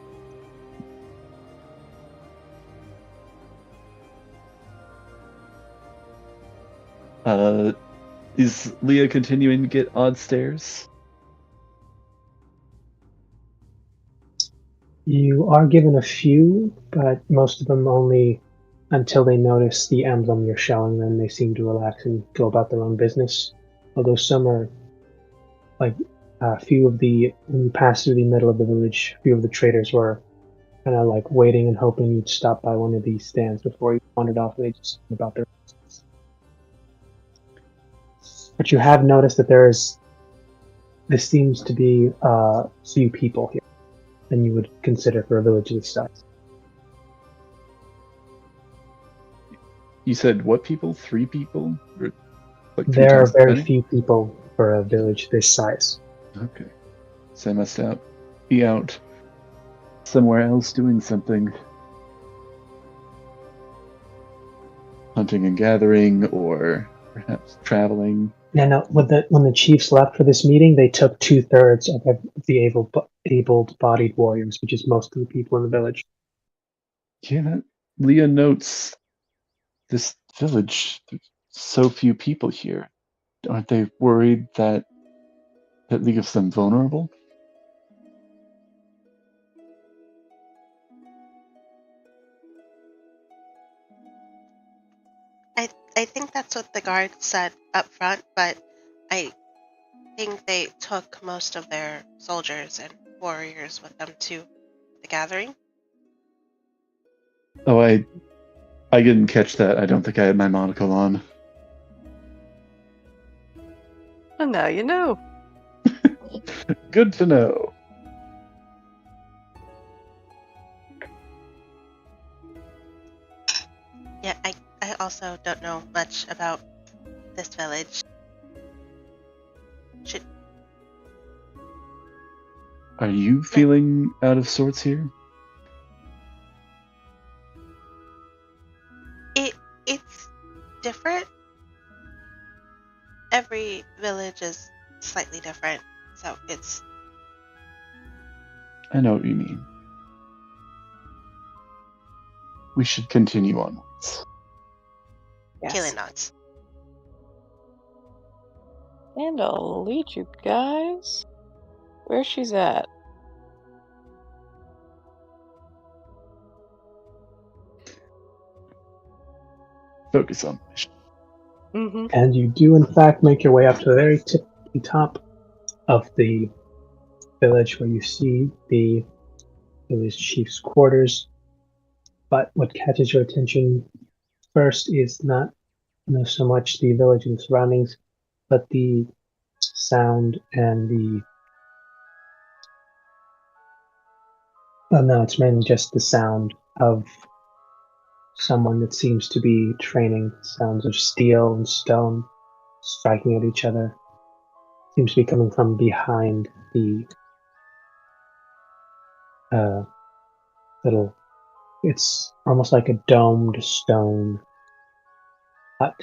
Is Leah continuing to get odd stares? You are given a few, but most of them only until they notice the emblem you're showing them. They seem to relax and go about their own business. Although some are, like, a few of when you pass through the middle of the village, a few of the traders were kind of like waiting and hoping you'd stop by one of these stands before you wandered off and they just went about their business. But you have noticed that this seems to be few people here than you would consider for a village this size. You said what people? 3 people? Or like 3 There are times as very many? few people for a village this size. Okay. So I must be out somewhere else doing something. Hunting and gathering, or perhaps traveling. Yeah, no. When the chiefs left for this meeting, they took 2/3 of the able-bodied warriors, which is most of the people in the village. Yeah, Leah notes this village. There's so few people here. Aren't they worried that leaves them vulnerable? I think that's what the guard said up front, but I think they took most of their soldiers and warriors with them to the gathering. Oh, I didn't catch that. I don't think I had my monocle on. And now you know. Good to know. Yeah, I also don't know much about this village. Are you feeling out of sorts here? It's different. Every village is slightly different, so it's... I know what you mean. We should continue onwards. Yes. Kaylin nods. And I'll lead you guys where she's at. Focus on the mission. Mm-hmm. And you do, in fact, make your way up to the very tippy top of the village where you see the village chief's quarters. But what catches your attention first is not so much the village and the surroundings, but the sound and the... Well, no, it's mainly just the sound of someone that seems to be training. Sounds of steel and stone striking at each other. Seems to be coming from behind the little. It's almost like a domed stone hut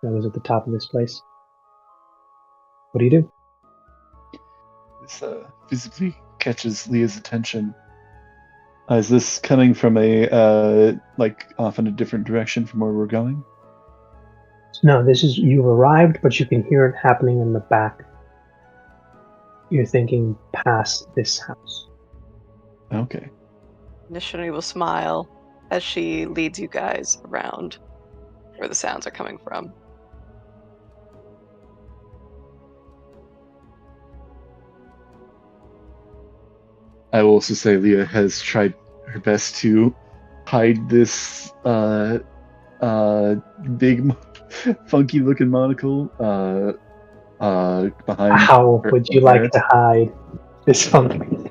that was at the top of this place. What do you do? This visibly catches Leah's attention. Is this coming from a like off in a different direction from where we're going? No, this is you've arrived, but you can hear it happening in the back. You're thinking past this house. Okay. Nishoni will smile as she leads you guys around where the sounds are coming from. I will also say Leah has tried her best to hide this big, funky looking monocle behind. How would you like head. to hide this funky?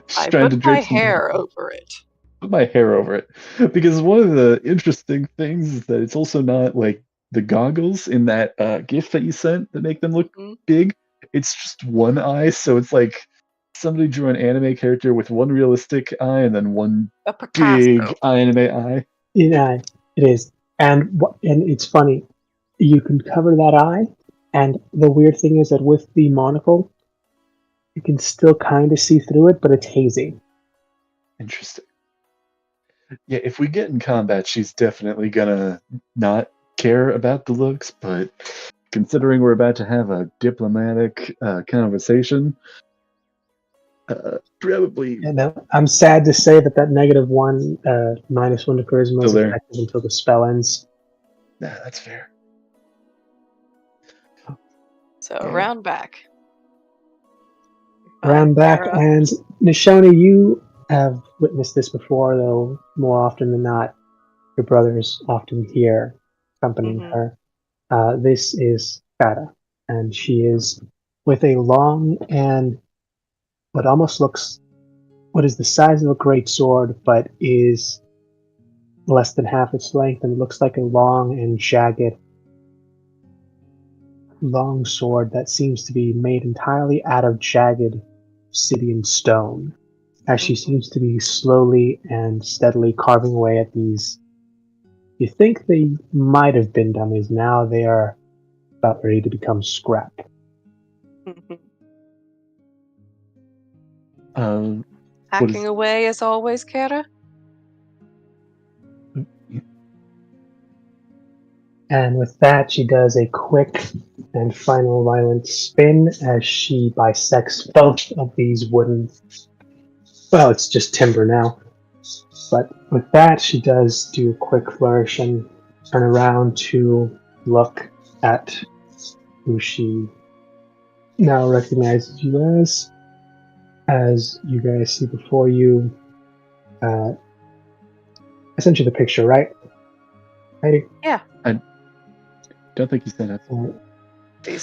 She's I trying to put my drink some- hair over it. Put my hair over it, because one of the interesting things is that it's also not like the goggles in that GIF that you sent that make them look Mhm. big. It's just one eye, so it's like somebody drew an anime character with one realistic eye and then one A Picasso. big anime eye. Yeah, it is. And it's funny. You can cover that eye, and the weird thing is that with the monocle, you can still kind of see through it, but it's hazy. Interesting. Yeah, if we get in combat, she's definitely gonna not care about the looks, but considering we're about to have a diplomatic conversation, probably And I'm sad to say that -1, -1 to charisma is Still there. effective until the spell ends. nah, that's fair. So Yeah. around back. Around back, Sarah. and Nishoni, you have witnessed this before, though more often than not, your brother's often here accompanying Mhm. her. This is Kata, and she is with a long and what almost looks what is the size of a great sword, but is less than half its length, and looks like a long and jagged long sword that seems to be made entirely out of jagged obsidian stone, as she seems to be slowly and steadily carving away at these. You think they might have been dummies, now they are about ready to become scrap. What Hacking is- away as always, Kara. And with that, she does a quick and final violent spin as she bisects both of these wooden. Well, it's just timber now. But with that, she does do a quick flourish and turn around to look at who she now recognizes you as. As you guys see before you, I sent you the picture, right? Heidi? Don't think you said that. He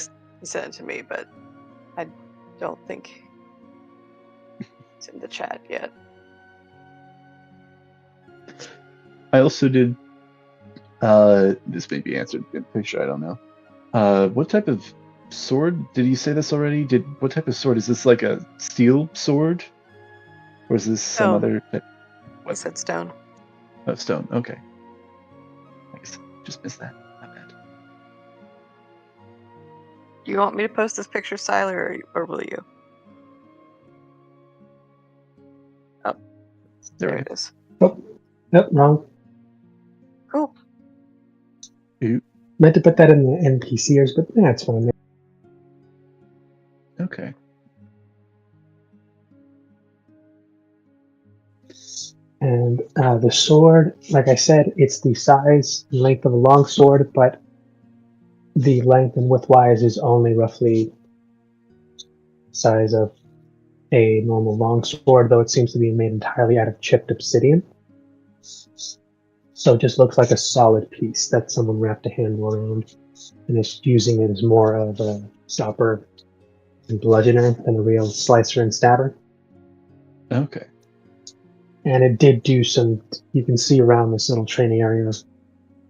sent it to me, but I don't think it's in the chat yet. I also did. This may be answered in the picture. I don't know. What type of sword? Did you say this already? What type of sword is this? Like a steel sword, or is this some Stone. other type He said stone. of stone? Okay. I guess I just missed that. My bad. Do you want me to post this picture, Siler, or will you? Oh, there it is. Nope, wrong. Cool. Meant to put that in the NPCers, but that's fine. Okay. And the sword, like I said, it's the size and length of a long sword, but the length and width-wise is only roughly the size of a normal long sword, though it seems to be made entirely out of chipped obsidian. So it just looks like a solid piece that someone wrapped a handle around and is using it as more of a stopper and bludgeoner than a real slicer and stabber. Okay. And it did do some, you can see around this little training area,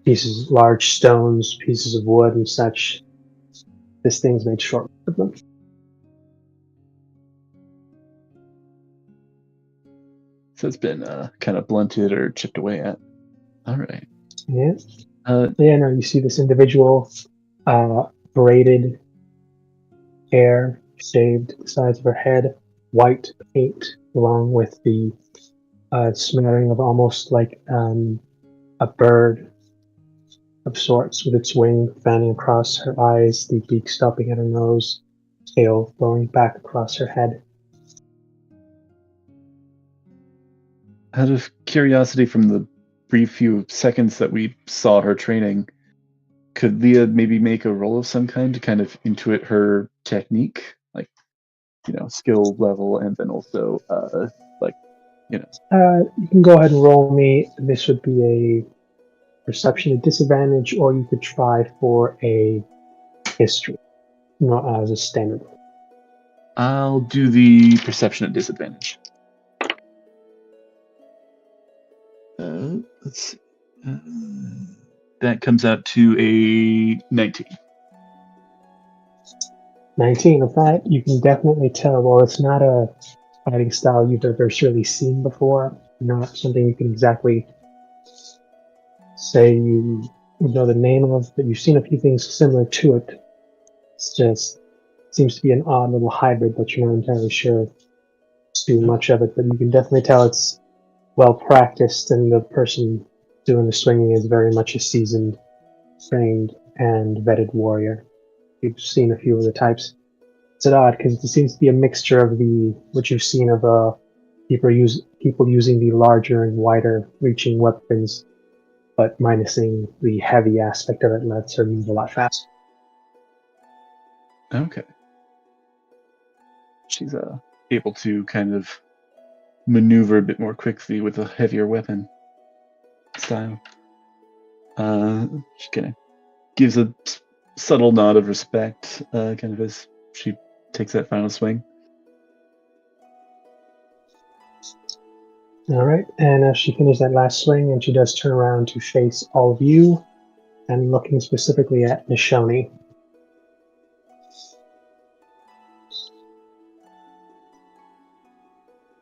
pieces, large stones, pieces of wood and such. This thing's made short with them. So it's been kind of blunted or chipped away at. All right. Yeah. Uh, Yeah, no, you see this individual, braided hair, shaved the sides of her head, white paint, along with the smattering of almost like a bird of sorts, with its wing fanning across her eyes, the beak stopping at her nose, tail flowing back across her head. Out of curiosity, from the brief few seconds that we saw her training, could Leah maybe make a roll of some kind to kind of intuit her technique, like, skill level, and then also, You can go ahead and roll me. This would be a perception at disadvantage, or you could try for a history, not as a standard. I'll do the perception at disadvantage. Let's see. That comes out to a 19. 19 of that, you can definitely tell, well, it's not a fighting style you've ever surely seen before, not something you can exactly say you know the name of, but you've seen a few things similar to it. It's just seems to be an odd little hybrid, but you're not entirely sure too much of it, but you can definitely tell it's well practiced, and the person doing the swinging is very much a seasoned, trained, and vetted warrior. You've seen a few of the types. It's odd because it seems to be a mixture of what you've seen of people using the larger and wider reaching weapons, but minusing the heavy aspect of it lets her move a lot faster. Okay. She's able to kind of maneuver a bit more quickly with a heavier weapon style. She kind of gives a subtle nod of respect, kind of as she takes that final swing. All right, and as she finishes that last swing, and she does turn around to face all of you, and looking specifically at Nishoni.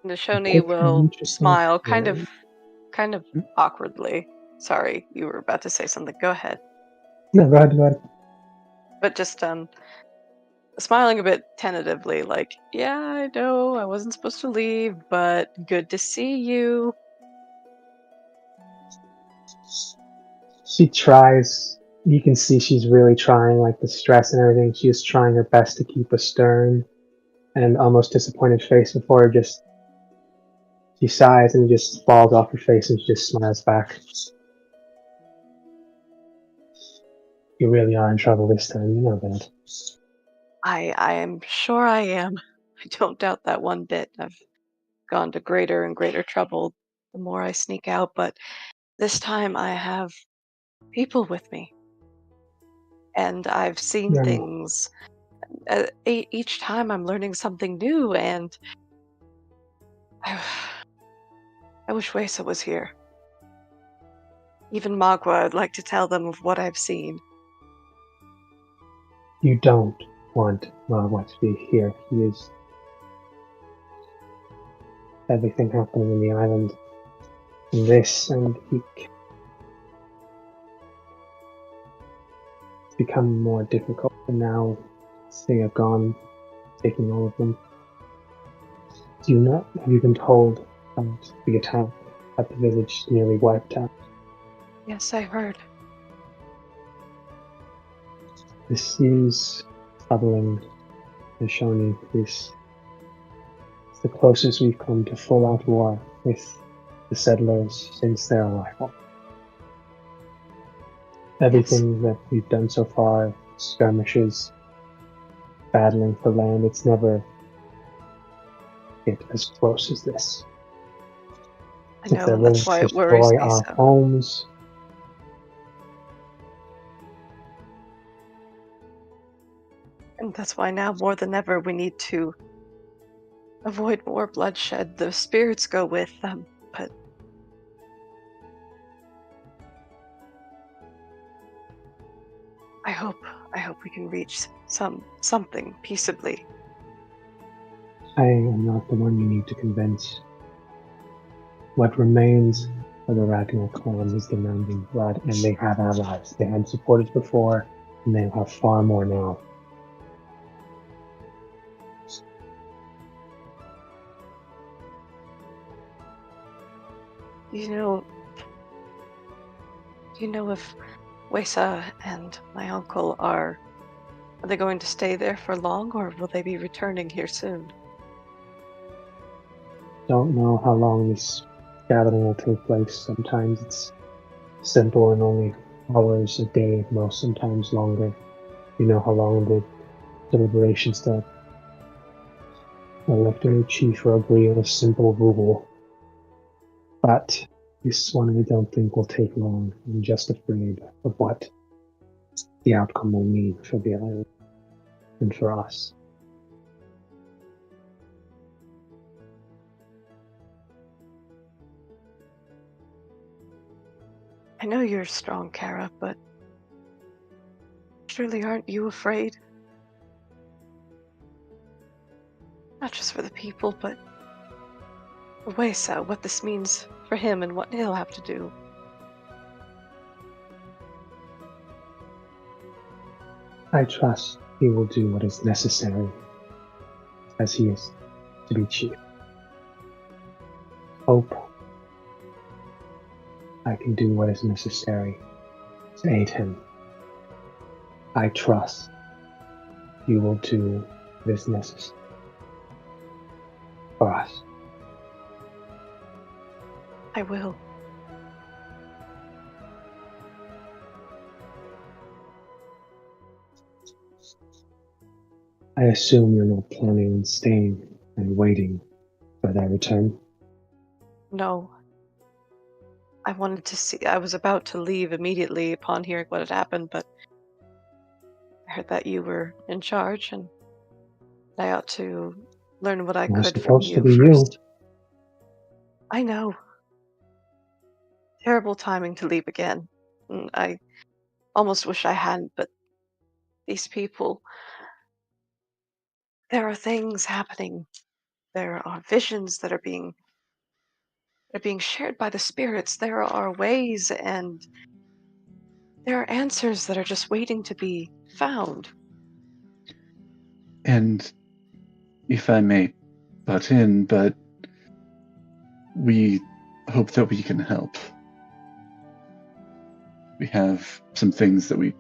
Nishoni will Interesting. smile, kind of awkwardly. Sorry, you were about to say something. Go ahead. No, go ahead. But just smiling a bit tentatively, like, yeah, I know I wasn't supposed to leave, but good to see you. She tries. You can see she's really trying, like the stress and everything. She is trying her best to keep a stern and almost disappointed face before she sighs and it just falls off her face and she just smiles back. You really are in trouble this time, you know that. I am sure I am. I don't doubt that one bit. I've gone to greater and greater trouble the more I sneak out, but this time I have people with me. And I've seen Yeah. things. Each time I'm learning something new, and I wish Wesa was here. Even Magua, I'd like to tell them of what I've seen. You don't want Magua to be here. He is everything happening in the island. And this, and it's become more difficult. And now they are gone, taking all of them. Have you been told about the attack at the village nearly wiped out? Yes, I heard. This is troubling, Nishoni. This is the closest we've come to full-out war with the settlers since their arrival. Everything that we've done so far, skirmishes, battling for land, it's never hit as close as this. I If know, they're and willing that's why to it worries destroy me our so. homes, And that's why now more than ever we need to avoid more bloodshed. The spirits go with them, but I hope we can reach something peaceably. I am not the one you need to convince. What remains of the Ragnar clan is demanding blood, and they have allies. They had supporters before, and they have far more now. Do you know if Wesa and my uncle are they going to stay there for long, or will they be returning here soon? Don't know how long this gathering will take place. Sometimes it's simple and only hours a day at most, sometimes longer. You know how long the deliberations take. Elect a new chief or agree on a simple rule. But this one I don't think will take long. I'm just afraid of what the outcome will mean for the island and for us. I know you're strong, Kara, but surely aren't you afraid? Not just for the people, but for Wesa, what this means for him and what he'll have to do. I trust he will do what is necessary, as he is to be chief. Hope I can do what is necessary to aid him. I trust you will do what is necessary for us. I will. I assume you're not planning on staying and waiting for their return. No. I was about to leave immediately upon hearing what had happened, but I heard that you were in charge, and I ought to learn what I It was could from supposed to you be first. I know. Terrible timing to leave again. I almost wish I hadn't, but these people, there are things happening. There are visions that are being shared by the spirits. There are ways and there are answers that are just waiting to be found. And if I may butt in, but we hope that we can help. We have some things that we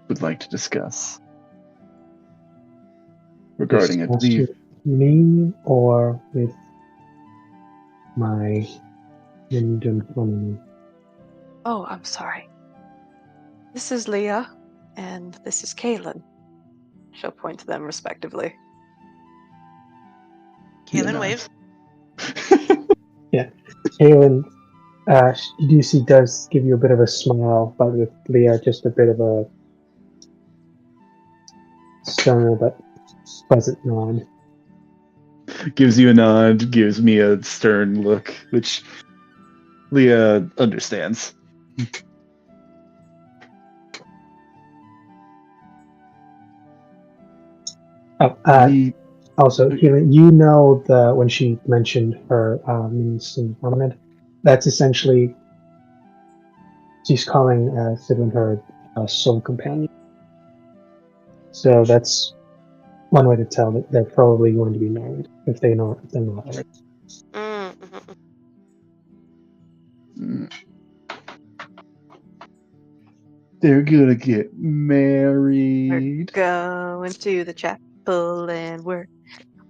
would like to discuss regarding, I Discuss believe, with me or with my Minden woman. Oh, I'm sorry. This is Leah, and this is Kaylin. She'll point to them respectively. Kaylin waves. Kaylin, you do see does give you a bit of a smile, but with Leah, just a bit of a sterner but pleasant nod. gives you a nod, gives me a stern look, which Leah understands. Oh, We also, Kaylin, you know when she mentioned her means and ornament, that's essentially she's calling Sidwin her soul companion. So that's one way to tell that they're probably going to be married if they're not already. Mm-hmm. they're gonna get We're married. going to the chapel and we're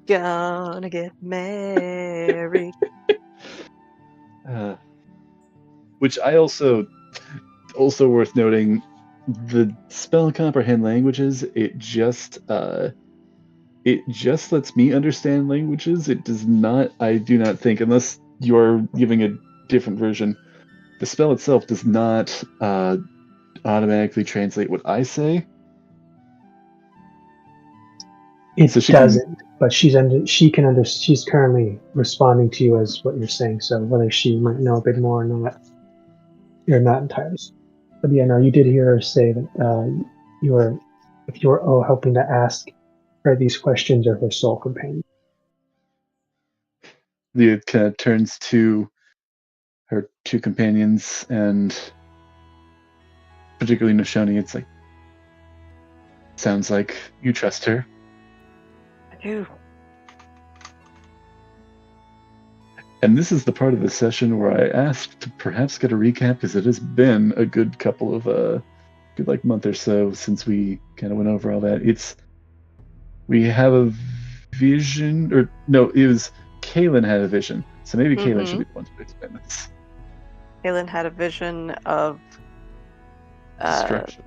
gonna get married. Which I also worth noting, the spell comprehend languages. It just lets me understand languages. It does not. I do not think, unless you're giving a different version, the spell itself does not automatically translate what I say. It So she doesn't, but she's currently responding to you as what you're saying. So whether she might know a bit more or not, you're not entirely sure. But yeah, no, you did hear her say that if you were helping to ask her these questions, or her soul companion. Leah kind of turns to her two companions, and particularly Noshoni, it's like, sounds like you trust her. I do. And this is the part of the session where I asked to perhaps get a recap, because it has been a good couple of good like month or so since we kind of went over all that. We have a vision, or no, it was Kaylin had a vision, so maybe Kaylin should be the one to explain this. Kaylin had a vision of Destruction.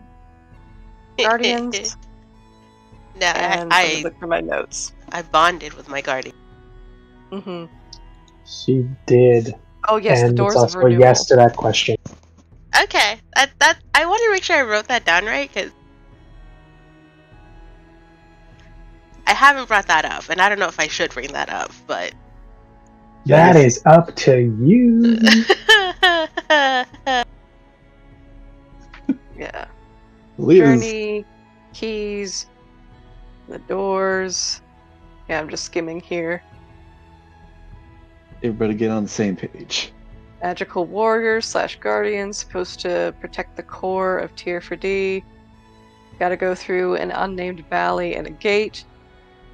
guardians. No, And let me look for my notes. I bonded with my guardian. Mm-hmm. She did. Oh yes, and the doors it's of also a renewal. yes to that question. Okay, that I want to make sure I wrote that down right, because I haven't brought that up, and I don't know if I should bring that up, but That is up to you. Yeah. Liz, Journey, keys, the doors. Yeah, I'm just skimming here. everybody get on the same page. Magical warriors / guardians supposed to protect the core of Tier 4D. Gotta go through an unnamed valley and a gate.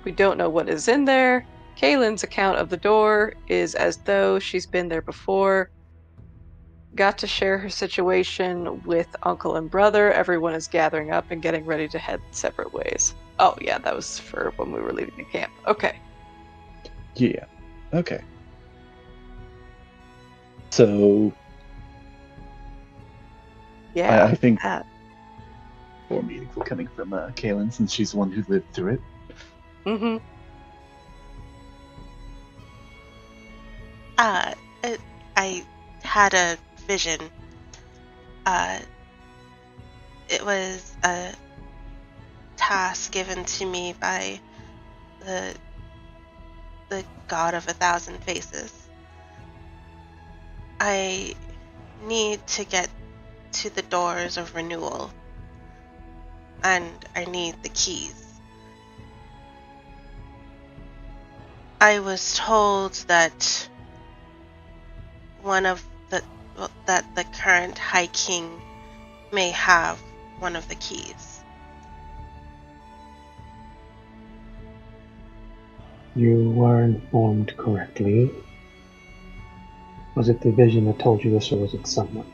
We don't know what is in there. Kaylin's account of the door is as though she's been there before. Got to share her situation with uncle and brother. Everyone is gathering up and getting ready to head separate ways. Oh yeah, that was for when we were leaving the camp. Okay. Yeah. Okay. So Yeah. I think that. more meaningful coming from Kaylin, since she's the one who lived through it. Mm-hmm. I had a vision. It was a task given to me by the god of 1,000 faces. I need to get to the doors of renewal, and I need the keys. I was told that that the current High King may have one of the keys. You were informed correctly. Was it the vision that told you this, or was it someone?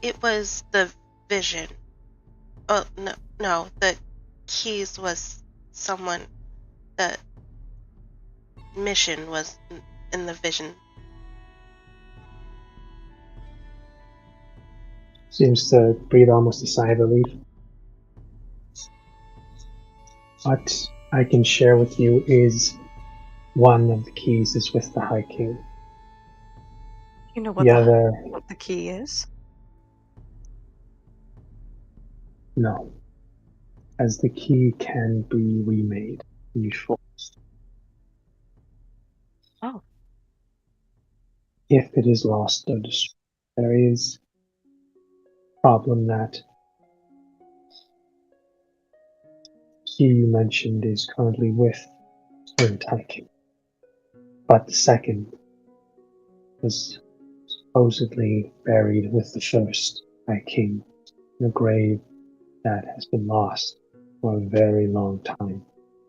It was the vision. Oh, no, the keys was someone. The mission was in the vision. Seems to breathe almost a sigh of relief. What I can share with you is one of the keys is with the High King. You know what what the key is? No. As the key can be remade, useful. Oh. If it is lost or destroyed, there is a problem that key you mentioned is currently with current High King. But the second was supposedly buried with the first High King in a grave that has been lost for a very long time.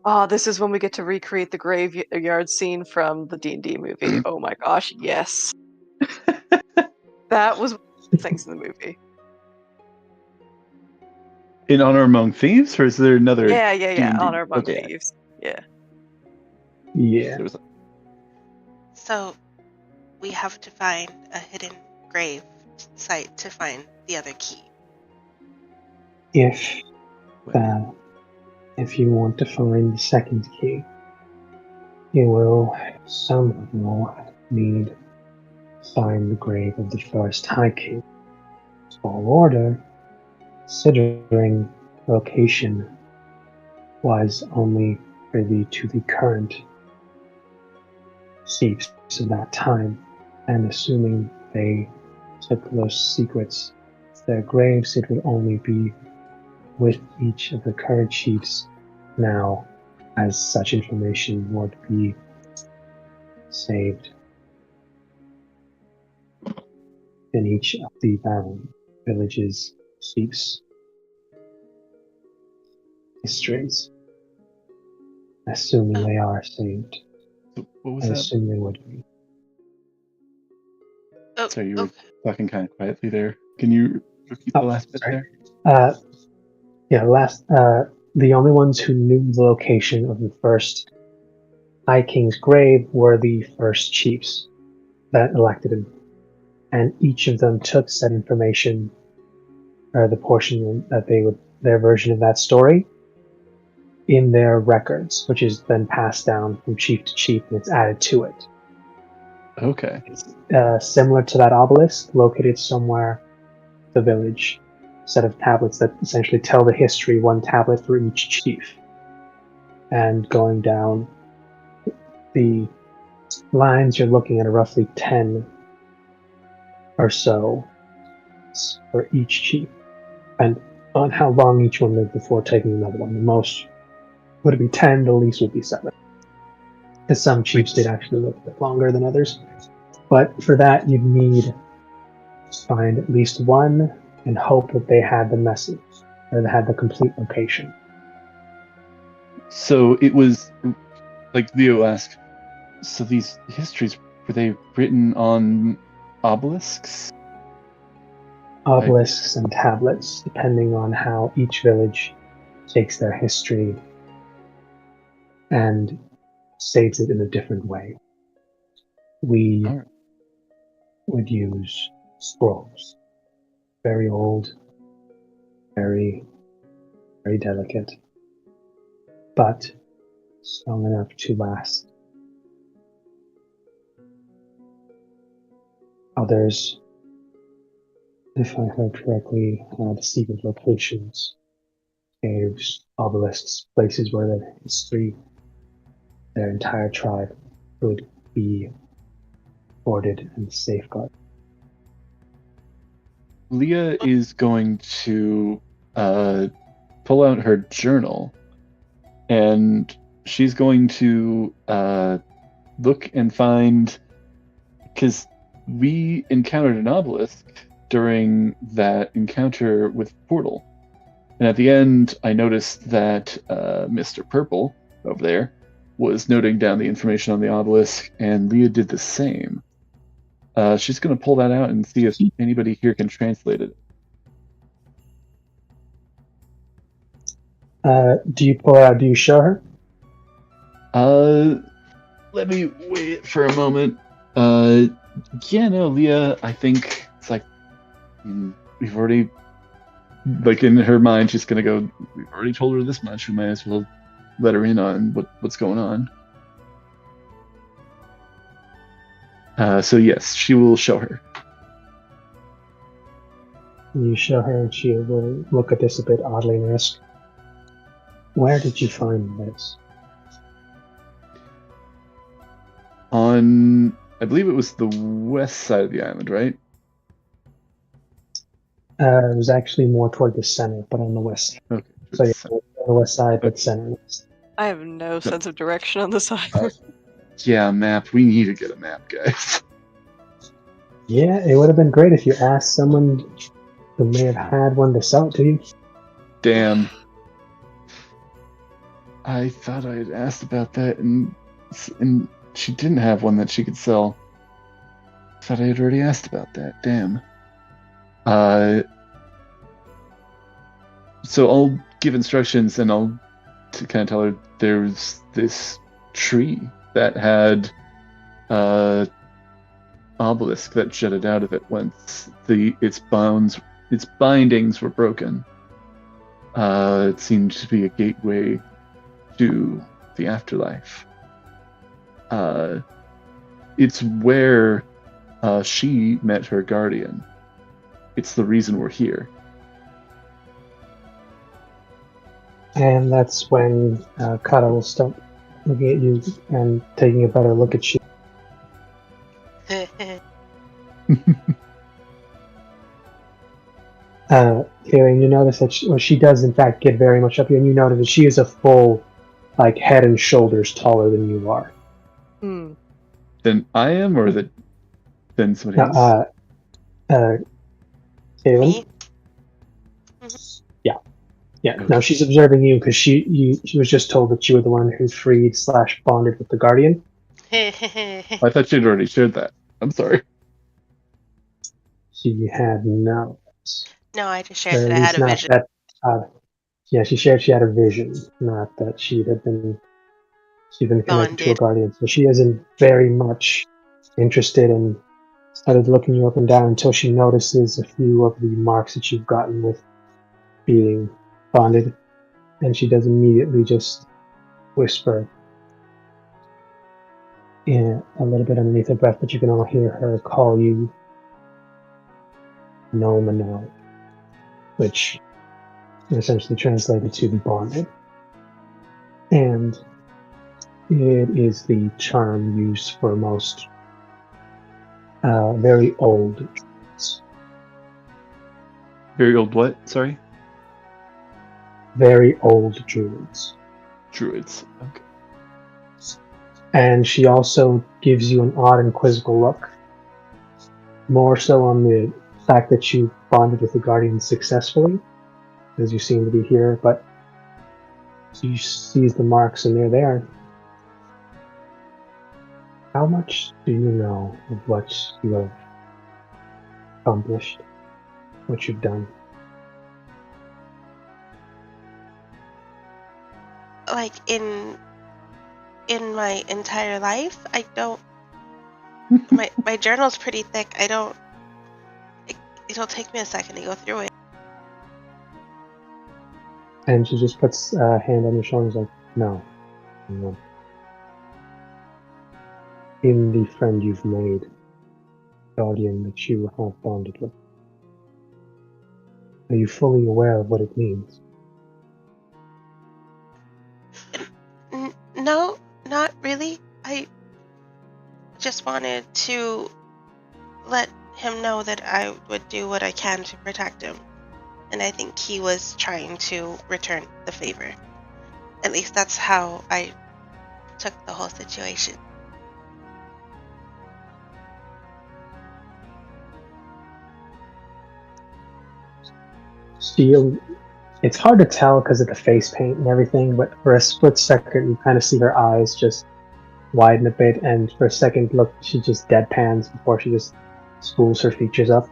Oh, this is when we get to recreate the graveyard scene from the D&D movie. Oh my gosh, yes. That was one of the things in the movie. In Honor Among Thieves, or is there another? Yeah. D&D? Honor Among Okay. Thieves. Yeah. Yeah. There was So we have to find a hidden grave site to find the other key. If you want to find the second key, you will somehow need to find the grave of the first High King. Tall order, considering location was only privy to the current chiefs of that time, and assuming they took those secrets to their graves, it would only be with each of the current chiefs now, as such information would be saved in each of the villages, chiefs, histories. Assuming they are saved. So what was I that? assume they would be. Oh, Sorry, you were okay. talking kind of quietly there. Can you repeat the last bit sorry. there? The only ones who knew the location of the first High King's grave were the first chiefs that elected him. And each of them took said information, or the portion that their version of that story, in their records, which is then passed down from chief to chief and it's added to it. Okay. It's similar to that obelisk located somewhere in the village. Set of tablets that essentially tell the history, one tablet for each chief. And going down the lines, you're looking at roughly 10 or so for each chief, and on how long each one lived before taking another one. The most would be 10, the least would be 7. Because some chiefs did actually live a bit longer than others. But for that, you'd need to find at least one and hope that they had the message, or they had the complete location. So it was, like Leo asked, so these histories, were they written on obelisks? Obelisks and tablets, depending on how each village takes their history and saves it in a different way. We Alright. would use scrolls. Very old, very, very delicate, but strong enough to last. Others, if I heard correctly, had secret locations, caves, obelisks, places where the history, their entire tribe, could be hoarded and safeguarded. Leah is going to pull out her journal, and she's going to look and find, because we encountered an obelisk during that encounter with Portal, and at the end I noticed that Mr. Purple over there was noting down the information on the obelisk, and Leah did the same. She's going to pull that out and see if anybody here can translate it. Do you pull it out? Do you show her? Let me wait for a moment. Yeah, no, Leah, I think it's like, we've already, like in her mind, she's going to go, we've already told her this much, we might as well let her in on what's going on. So yes, she will show her. You show her, and she will look at this a bit oddly and ask, "Where did you find this?" On, I believe it was the west side of the island, right? It was actually more toward the center, but on the west. Okay. So yeah, on the west side, but center west. I have no sense of direction on this island. Yeah, map. We need to get a map, guys. Yeah, it would have been great if you asked someone who may have had one to sell it to you. Damn. I thought I had asked about that, and she didn't have one that she could sell. I thought I had already asked about that. Damn. So I'll give instructions, and I'll kind of tell her there's this tree that had obelisk that jutted out of it once its bindings were broken. It seemed to be a gateway to the afterlife. It's where she met her guardian. It's the reason we're here. And that's when Kata will start looking at you and taking a better look at you. Hearing, you notice that she does in fact get very much up here, and you notice that she is a full, like, head and shoulders taller than you are. than I am, or than somebody Now, else? Kaylin? Me? Yeah. Now she's observing you because she was just told that you were the one who freed / bonded with the Guardian. I thought you'd already shared that. I'm sorry. She had no, No, I just or shared that at I had least a not vision. that. Yeah, she shared she had a vision, not that she'd been connected to a Bonded. Guardian. So she isn't very much interested and started looking you up and down until she notices a few of the marks that you've gotten with being bonded, and she does immediately just whisper in a little bit underneath her breath, but you can all hear her call you Nominal, which is essentially translated to bonded. And it is the charm used for most very old druids. Very old what? Sorry? Very old druids. Druids. Okay. And she also gives you an odd and quizzical look, more so on the fact that you bonded with the Guardian successfully, as you seem to be here, but she sees the marks and they're there. How much do you know of what you have accomplished, what you've done? Like in my entire life, I don't. my journal's pretty thick. I don't. It'll take me a second to go through it. And she just puts a hand on your shoulder and is like, no. In the friend you've made, Guardian that you have bonded with. Are you fully aware of what it means? No, not really. I just wanted to let him know that I would do what I can to protect him. And I think he was trying to return the favor. At least that's how I took the whole situation. It's hard to tell because of the face paint and everything, but for a split second you kind of see her eyes just widen a bit, and for a second look, she just deadpans before she just spools her features up.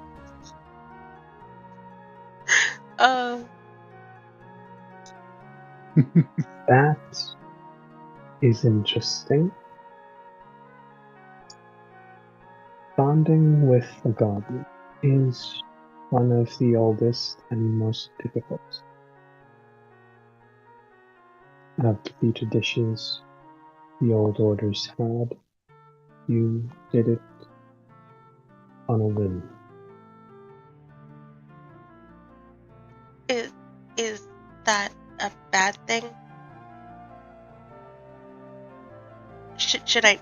That is interesting. Bonding with a Guardian is one of the oldest and most difficult of the traditions the old orders had. You did it on a whim. Is that a bad thing? Should I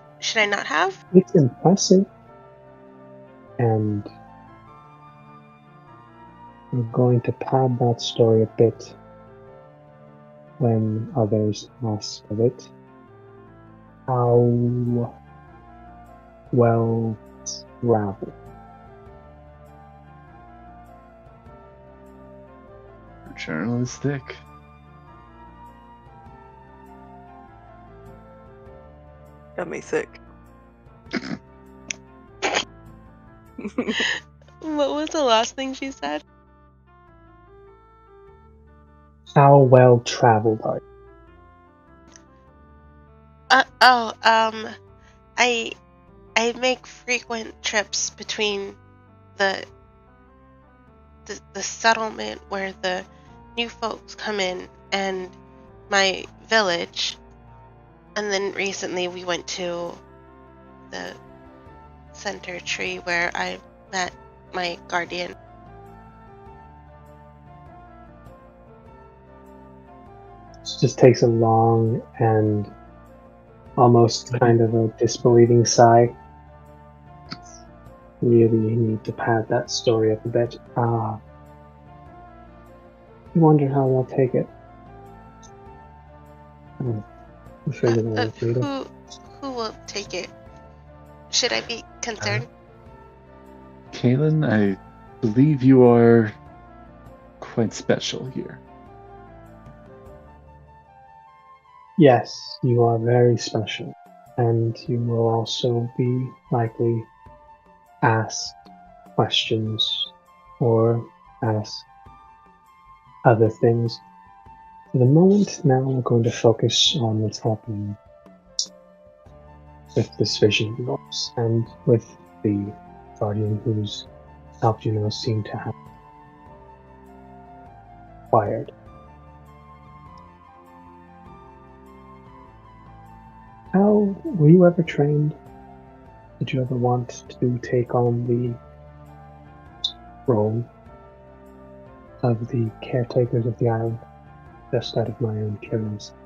not have? It's impressive, and we're going to pad that story a bit when others ask of it. How well traveled? Journalistic. Got me sick. What was the last thing she said? How well traveled are you? I make frequent trips between the settlement where the new folks come in and my village, and then recently we went to the center tree where I met my guardian. It just takes a long and almost kind of a disbelieving sigh. Really need to pad that story up a bit. I wonder how they'll take it. I'm sure you know later. Who will take it? Should I be concerned? Kaylin, I believe you are quite special here. Yes, you are very special, and you will also be likely asked questions or asked other things. For the moment, now we're going to focus on what's happening with this vision of yours, and with the guardian whose help you now seem to have acquired. How were you ever trained? Did you ever want to take on the role of the caretakers of the island, just out of my own curiosity?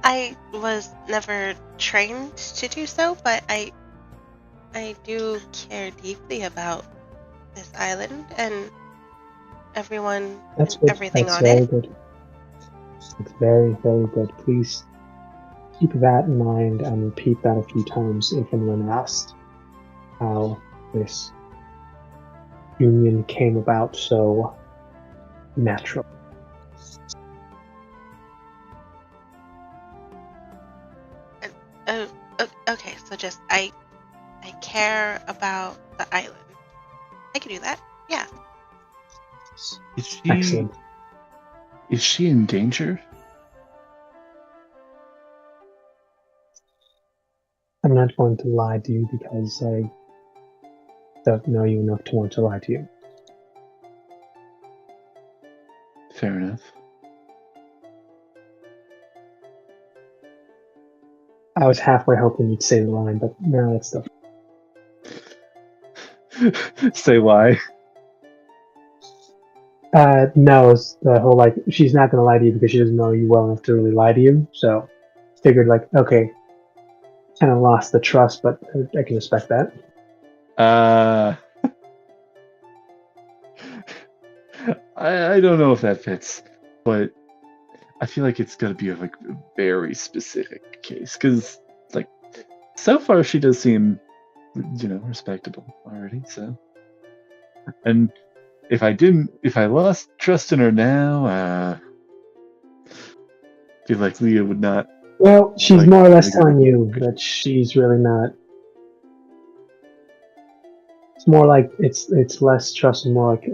I was never trained to do so, but I do care deeply about this island and everyone That's and good. everything That's on very it. good. It's very, very good. Please keep that in mind and repeat that a few times if and when asked how this union came about so natural. Okay, so just I care about the island. I can do that. Yeah. Excellent. Is she in danger? I'm not going to lie to you because I don't know you enough to want to lie to you. Fair enough. I was halfway hoping you'd say the line, but no, that's still. Say why. No, it's the whole like she's not gonna lie to you because she doesn't know you well enough to really lie to you. So figured like okay, kind of lost the trust, but I can respect that. I don't know if that fits, but I feel like it's got to be a very specific case because like so far she does seem respectable already. So, and if I lost trust in her now, I feel like Leah would not. Well, she's like, more or less really telling good. you that she's really not. It's more like it's less trust and more like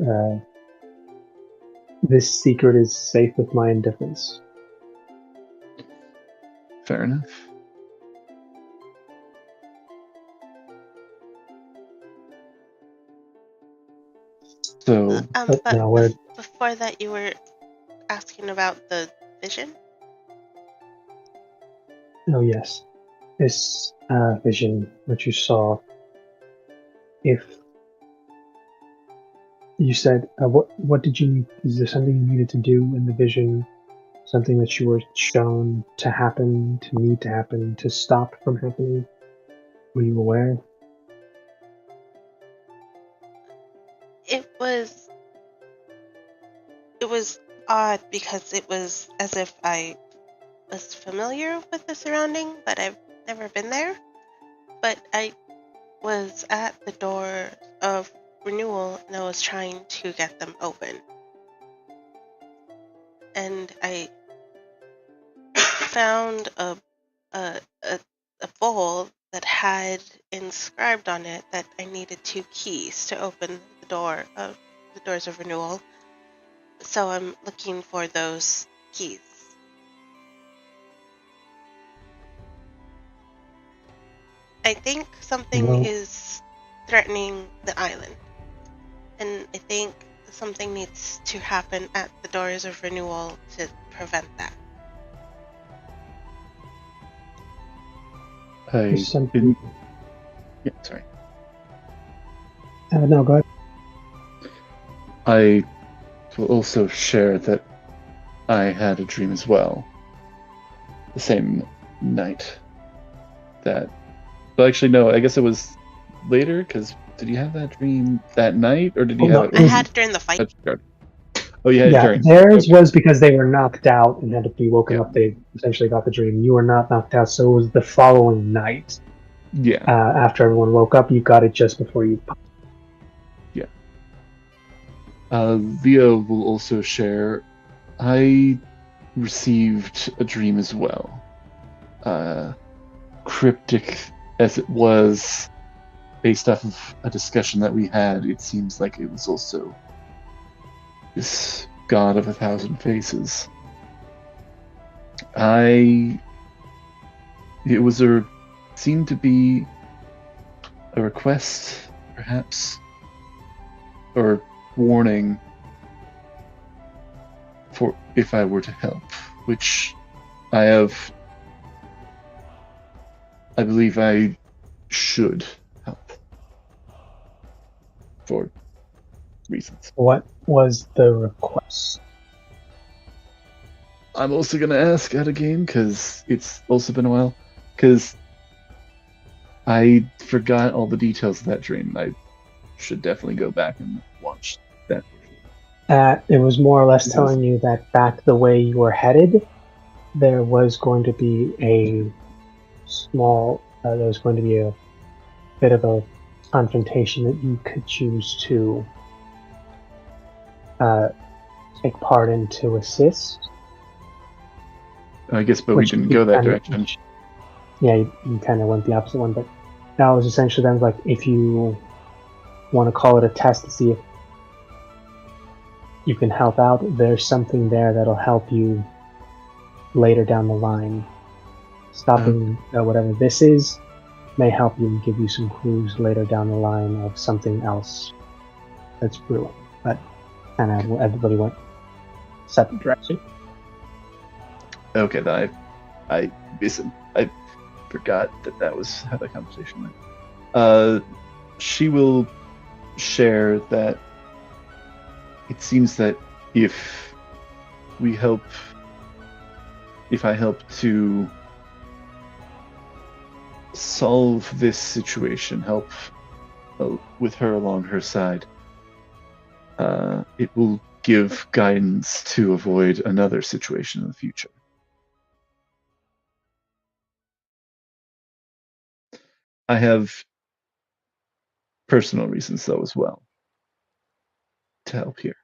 this secret is safe with my indifference. Fair enough. So, But no, we're before that, you were asking about the vision. oh yes, this vision that you saw. If you said what did you need? Is there something you needed to do in the vision? Something that you were shown to happen, to need to happen, to stop from happening? Were you aware? It was odd because it was as if I was familiar with the surrounding, but I've never been there. But I was at the door of renewal and I was trying to get them open. And I found a bowl that had inscribed on it that I needed 2 keys to open the doors of renewal. So I'm looking for those keys. I think something is threatening the island. And I think something needs to happen at the doors of renewal to prevent that. Yeah, sorry. No, go ahead. I will also share that I had a dream as well. The same night. Well, actually, no. I guess it was later. Because did you have that dream that night, or did you have it? I had it during the fight. Oh, yeah, Yeah, during. theirs Okay. was because they were knocked out and had to be woken Yeah. up. They essentially got the dream. You were not knocked out, so it was the following night. Yeah. After everyone woke up, you got it just before you. Yeah. Leo will also share. I received a dream as well. Cryptic as it was, based off of a discussion that we had, it seems like it was also this god of 1,000 faces. It was seemed to be a request, perhaps, or warning for if I were to help, which I believe I should help for reasons. What was the request? I'm also gonna ask out of game because it's also been a while. Because I forgot all the details of that dream. I should definitely go back and watch that. It was more or less Yes. telling you that back the way you were headed, there was going to be a bit of a confrontation that you could choose to take part in to assist. I guess, but we which didn't you go that kinda- direction. Yeah, you kind of went the opposite one, but that was essentially then like if you want to call it a test to see if you can help out, there's something there that'll help you later down the line. Stopping whatever this is may help you and give you some clues later down the line of something else that's brewing. But kind of everybody went separate direction. Okay, then I forgot that was how the conversation went. She will share that it seems that if I help to solve this situation, help with her along her side, it will give guidance to avoid another situation in the future. I have personal reasons, though, as well, to help here.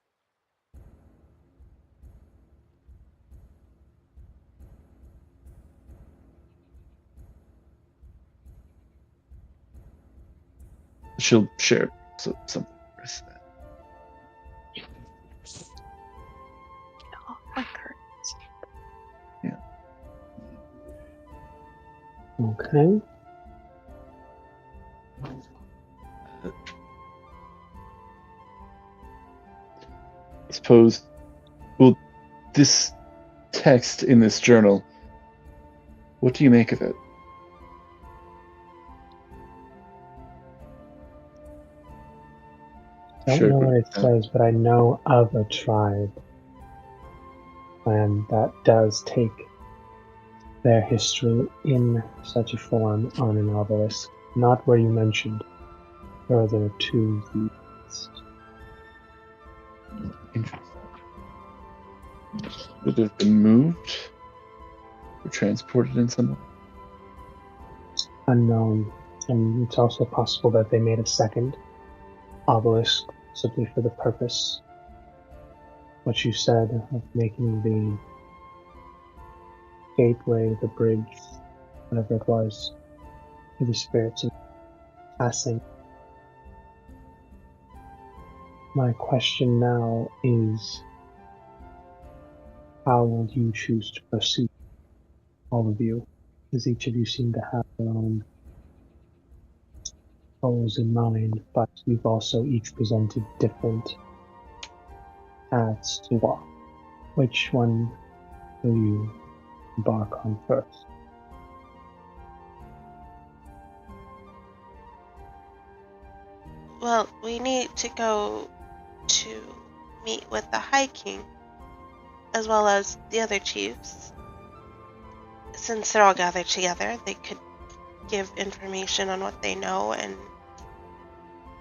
She'll share something for us. Oh, my curtains. Okay. I suppose, well, this text in this journal, what do you make of it? I don't know what it says, but I know of a tribe and that does take their history in such a form on an obelisk, not where you mentioned, further to the east. Interesting. Would it have been moved or transported in some way? Unknown, and it's also possible that they made a second obelisk simply for the purpose, what you said, of making the gateway, the bridge, whatever it was, for the spirits of passing. My question now is, how will you choose to proceed? All of you, as each of you seem to have their own goals in mind, but we've also each presented different paths to walk. Which one will you embark on first? Well, we need to go to meet with the High King, as well as the other chiefs. Since they're all gathered together, they could give information on what they know, and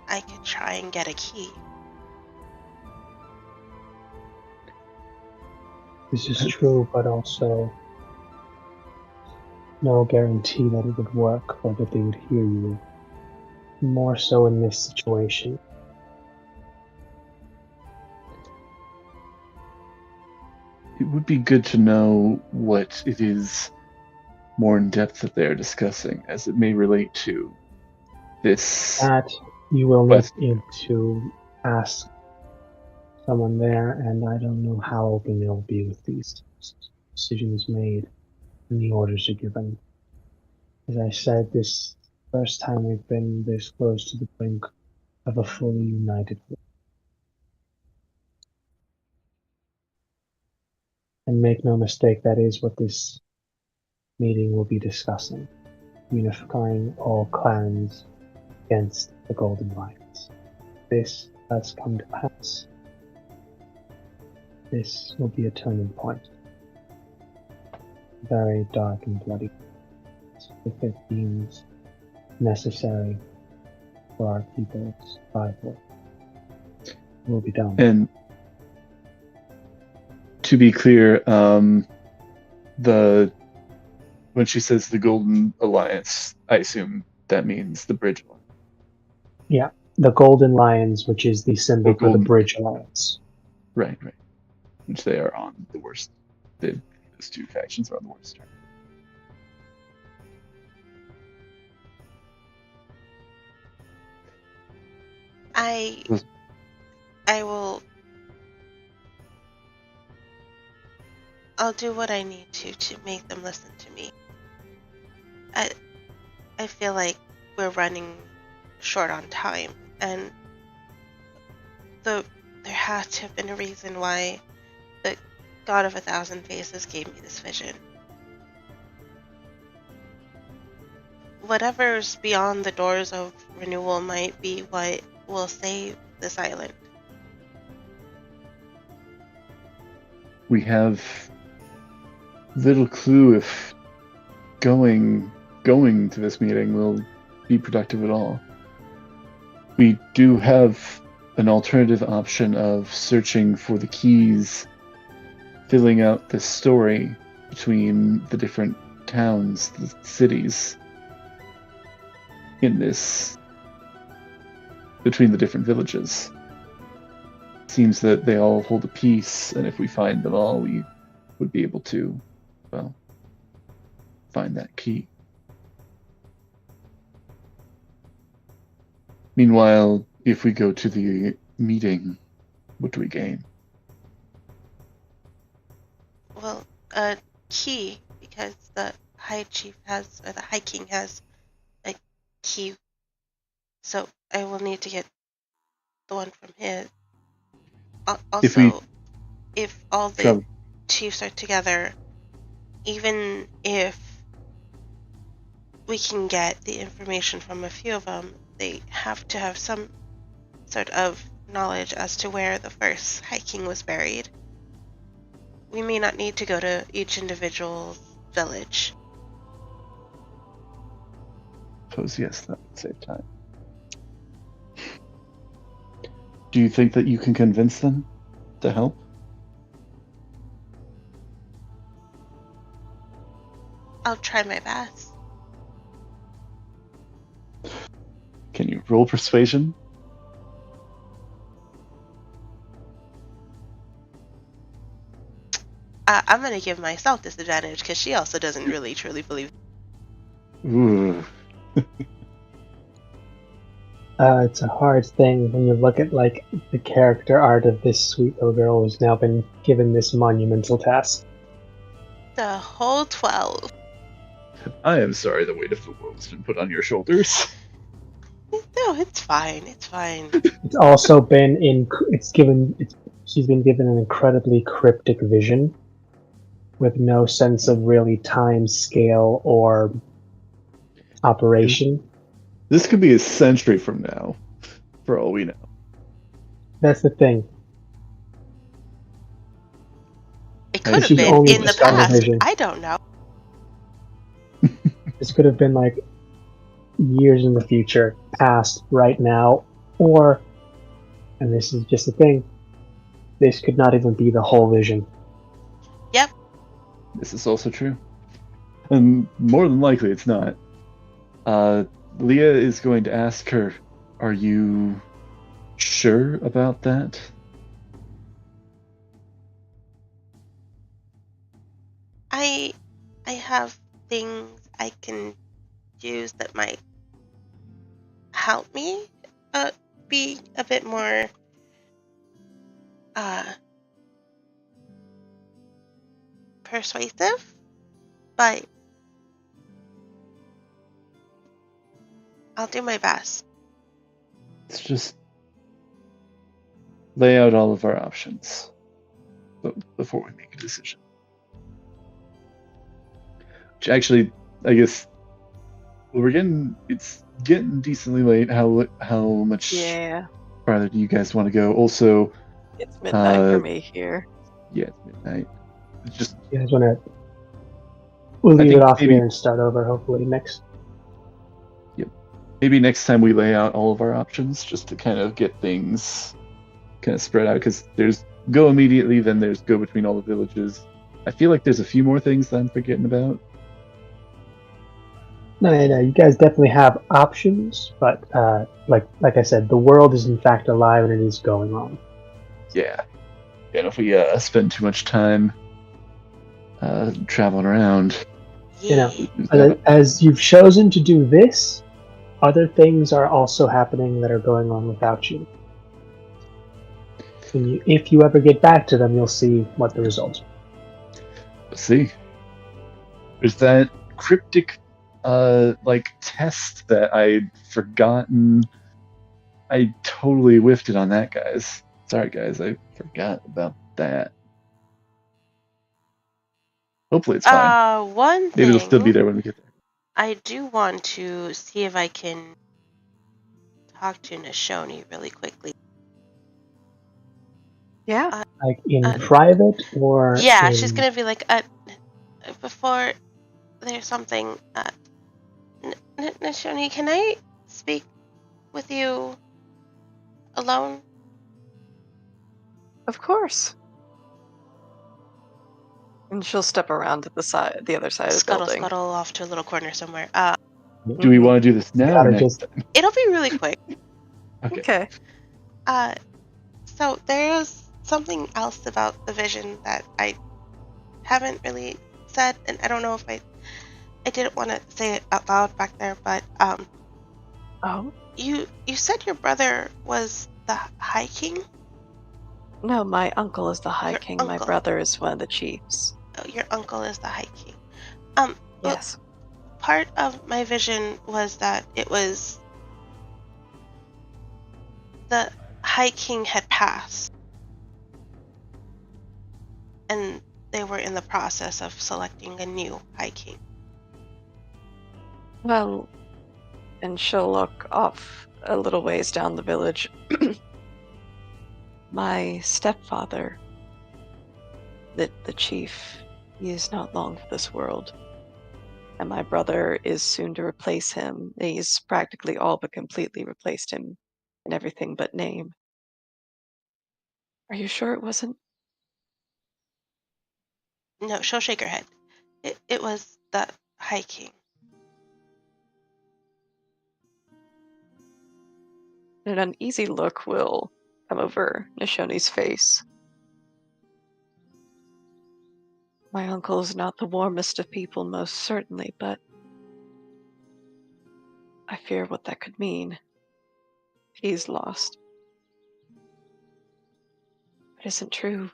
I could try and get a key. This is true, but also no guarantee that it would work or that they would hear you. More so in this situation. It would be good to know what it is more in depth that they're discussing, as it may relate to this. That you will But- need to ask someone there, and I don't know how open they'll be with these decisions made and the orders are given. As I said, this first time we've been this close to the brink of a fully united world. And make no mistake, that is what this meeting will be discussing. Unifying all clans against the Golden Lions. This has come to pass. This will be a turning point. Very dark and bloody. If it deems necessary for our people's survival, it will be done. And to be clear, when she says the Golden Alliance, I assume that means the Bridge Alliance. Yeah, the Golden Lions, which is the symbol for the Golden- Bridge Alliance. Right. Which they are on the worst. Those two factions are on the worst term. I'll do what I need to make them listen to me. I feel like we're running short on time, and there had to have been a reason why the God of 1,000 Faces gave me this vision. Whatever's beyond the doors of renewal might be what will save this island. We have little clue if going to this meeting will be productive at all. We do have an alternative option of searching for the keys, filling out this story between the different towns, the cities in this, between the different villages. Seems that they all hold a piece, and if we find them all, we would be able to, well, find that key. Meanwhile, if we go to the meeting, what do we gain? Well, a key, because the High Chief has, or the High King has a key. So I will need to get the one from his. Also, if all the chiefs are together, even if we can get the information from a few of them, they have to have some sort of knowledge as to where the first High King was buried. We may not need to go to each individual village. Suppose yes, that would save time. Do you think that you can convince them to help? I'll try my best. Can you roll persuasion? I'm going to give myself disadvantage because she also doesn't really truly believe. Ooh. It's a hard thing when you look at like the character art of this sweet little girl who's now been given this monumental task. The whole 12. I am sorry the weight of the world has been put on your shoulders. No, it's fine. It's fine. It's also been she's been given an incredibly cryptic vision with no sense of really time scale or operation. This could be a century from now, for all we know. That's the thing. It could have She's been only in the just got a past. vision. I don't know. This could have been like years in the future, past, right now, or, and this is just the thing, this could not even be the whole vision. This is also true. And more than likely, it's not. Leah is going to ask her, are you sure about that? I have things I can use that might help me be a bit more persuasive, but I'll do my best. Let's just lay out all of our options before we make a decision. Which actually, I guess, it's getting decently late. How much Yeah, farther do you guys want to go? Also, it's midnight for me here. yeah, it's midnight. It's just You guys want to? We'll I leave think it off maybe- here and start over. Hopefully next. maybe next time we lay out all of our options just to kind of get things kind of spread out, because there's go immediately, then there's go between all the villages. I feel like there's a few more things that I'm forgetting about. No, you guys definitely have options, but like I said, the world is in fact alive and it is going on. Yeah. And if we spend too much time traveling around, You know, Yeah. as you've chosen to do this, other things are also happening that are going on without you. And if you ever get back to them, you'll see what the results are. let's see. There's that cryptic test that I'd forgotten. I totally whiffed it on that, guys. Sorry, guys, I forgot about that. Hopefully it's fine. One Maybe thing it'll still be there when we get there. I do want to see if I can talk to Nishoni really quickly. Yeah, Like in private or Yeah, in... she's gonna be like, before there's something, Nishoni, can I speak with you alone? of course. And she'll step around to the other side of the Scuttle, building. scuttle off to a little corner somewhere. Do we want to do this now or Gotta next just- time? It'll be really quick. Okay. So there's something else about the vision that I haven't really said, and I don't know if I didn't want to say it out loud back there, but Oh you said your brother was the High King? no, my uncle is the High Your King. My uncle. brother is one of the chiefs. Oh, your uncle is the High King. Yes. Part of my vision was that it was the High King had passed, and they were in the process of selecting a new High King. Well, and she'll look off a little ways down the village. My stepfather, the chief, he is not long for this world. And my brother is soon to replace him. He's practically all but completely replaced him in everything but name. Are you sure it wasn't? No, she'll shake her head. It was the High King. An uneasy look will come over Nishoni's face. My uncle is not the warmest of people, most certainly, but I fear what that could mean. He's lost. It isn't true.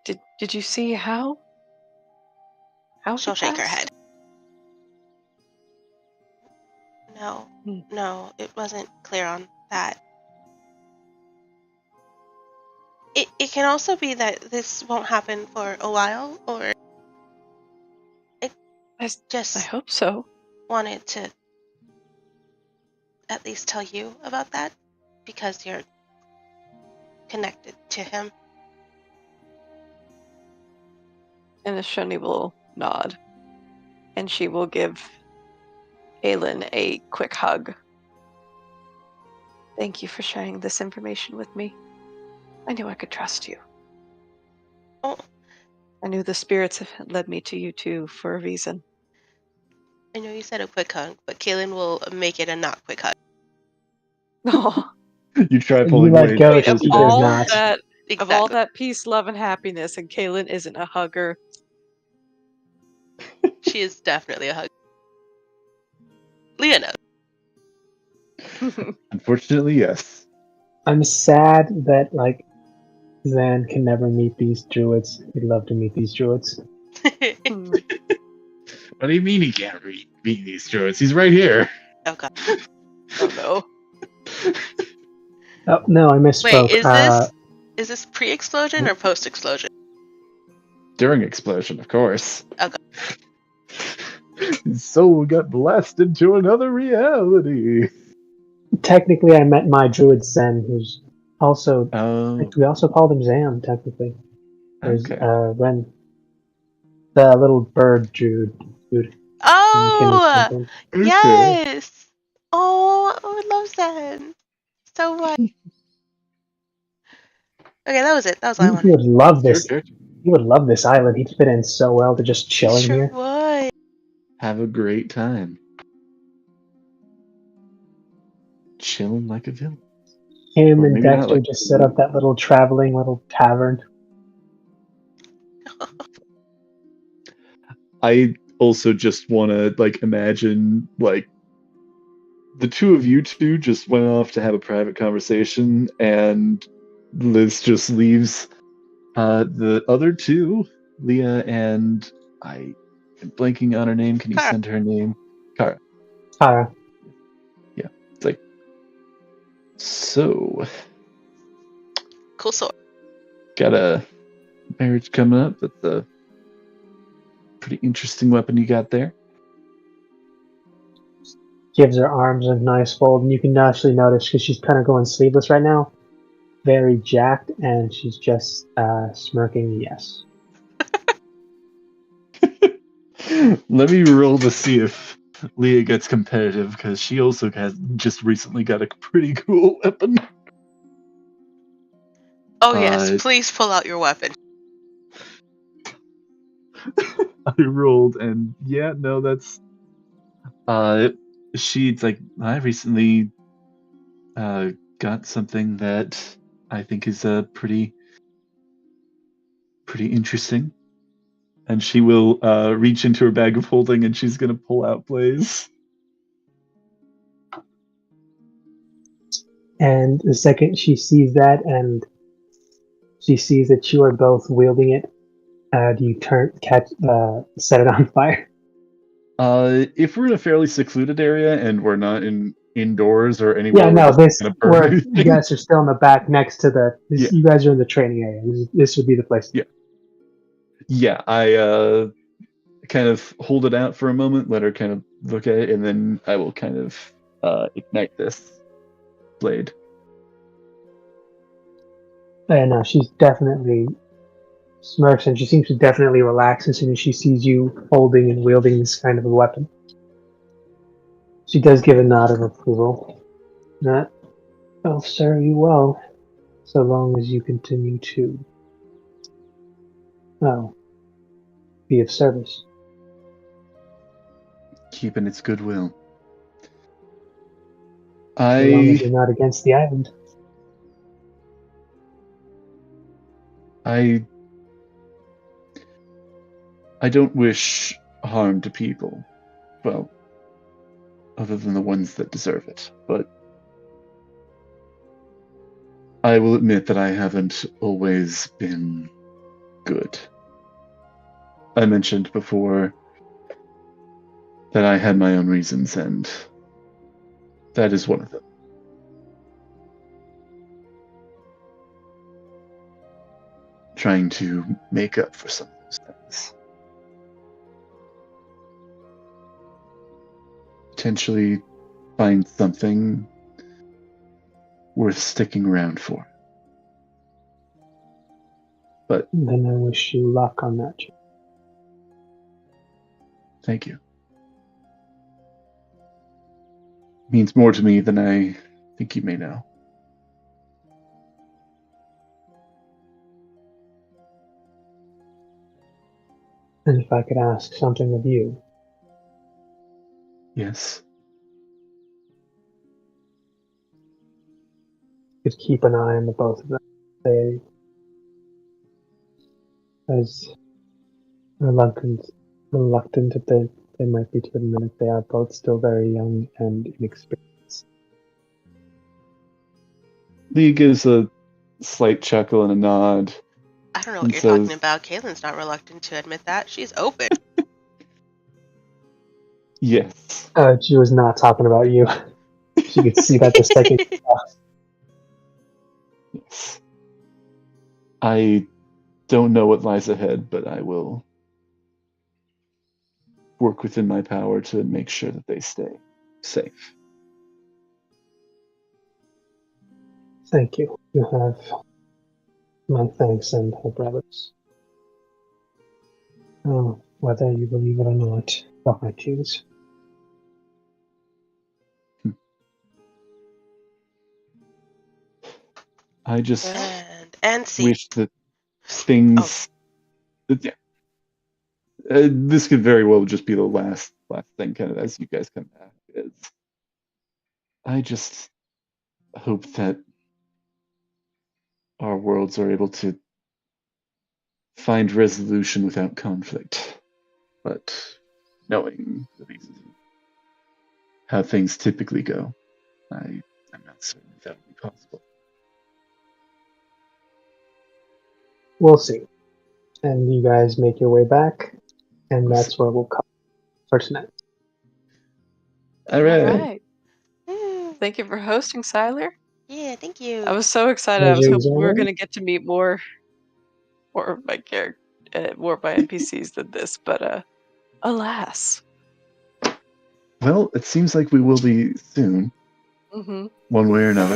Did you see how? How he She'll shake her passed? head. No, it wasn't clear on that. It can also be that this won't happen for a while, or I just hope so. wanted to at least tell you about that because you're connected to him. And Nishoni will nod, and she will give Aelin a quick hug. Thank you for sharing this information with me. I knew I could trust you. Oh, I knew the spirits had led me to you two for a reason. I know you said a quick hug, but Kaylin will make it a not quick hug. Oh, You try You pulling let away. go, wait, Just she fail. does not. of all that peace, love, and happiness, and Kaylin isn't a hugger. She is definitely a hug. Leah knows. Unfortunately, yes. I'm sad that like Zan can never meet these druids. He'd love to meet these druids. Hmm. What do you mean he can't meet these druids? He's right here. Oh god. Oh no. Oh no, I misspoke. Wait, is this pre-explosion or post-explosion? During explosion, of course. Oh god. His soul got blasted into another reality. Technically, I met my druid Zen, who's also. Oh, We also called him Zam. Technically, there's okay. Ren, the little bird druid. Dude. Oh! Okay. Yes! Oh, I love that so much. Okay, that was it. That was all I He wanted. would love Your this. turn. He would love this island. He'd fit in so well to just chilling Sure here. would. Have a great time. Chilling like a villain. Him Or and maybe not Dexter like just set up that little traveling little tavern. I also just want to imagine the two of you two just went off to have a private conversation, and Liz just leaves the other two, Leah and I am blanking on her name. Can you Kara. send her name? Kara. Kara. Yeah. It's like, so Cool sword. got a marriage coming up. That's a pretty interesting weapon you got there. Gives her arms a nice fold, and you can actually notice because she's kind of going sleeveless right now. Very jacked, and she's just smirking yes. Let me roll to see if Leah gets competitive, because she also has just recently got a pretty cool weapon. Oh yes, please pull out your weapon. I rolled, and yeah, no, that's she's like, I recently got something that I think is pretty interesting. And she will reach into her bag of holding, and she's gonna pull out Blaze. And the second she sees that, and she sees that you are both wielding it, do you set it on fire? If we're in a fairly secluded area and we're not indoors or anywhere, Yeah, no, this gonna burn where everything. you guys are still in the back next to the. Yeah. You guys are in the training area. This would be the place. Yeah. Yeah, I kind of hold it out for a moment, let her kind of look at it, and then I will kind of ignite this blade. And she's definitely smirks, and she seems to definitely relax as soon as she sees you holding and wielding this kind of a weapon. She does give a nod of approval. That will serve you well, so long as you continue to, well, be of service. Keeping its goodwill. So long as you're not against the island. I don't wish harm to people. Well, other than the ones that deserve it. But I will admit that I haven't always been good. I mentioned before that I had my own reasons, and that is one of them. Trying to make up for some of those things. Potentially find something worth sticking around for. But then I wish you luck on that. Thank you. It means more to me than I think you may know. And if I could ask something of you, Yes. could keep an eye on the both of them. They, as reluctant that they might be to admit, they are both still very young and inexperienced. Lee gives a slight chuckle and a nod. I don't know And what you're talking says- about. Caitlin's not reluctant to admit that. She's open. Yes. She was not talking about you. She could see that the second. Yes. I don't know what lies ahead, but I will work within my power to make sure that they stay safe. Thank you. You have my thanks and her brother's. Oh, whether you believe it or not, fuck I choose. I just And see. wish that things. Yeah. This could very well just be the last thing, kind of as you guys come back. Is I just hope that our worlds are able to find resolution without conflict. But knowing how things typically go, I'm not certain if that would be possible. We'll see. And you guys make your way back, and that's where we'll cut for tonight. All right. All right. Woo. Thank you for hosting, Siler. Yeah, thank you. I was so excited. I was Pleasure is hoping we were all. going to get to meet more of my character, more of my NPCs than this, but alas. Well, it seems like we will be soon, Mm-hmm. one way or another.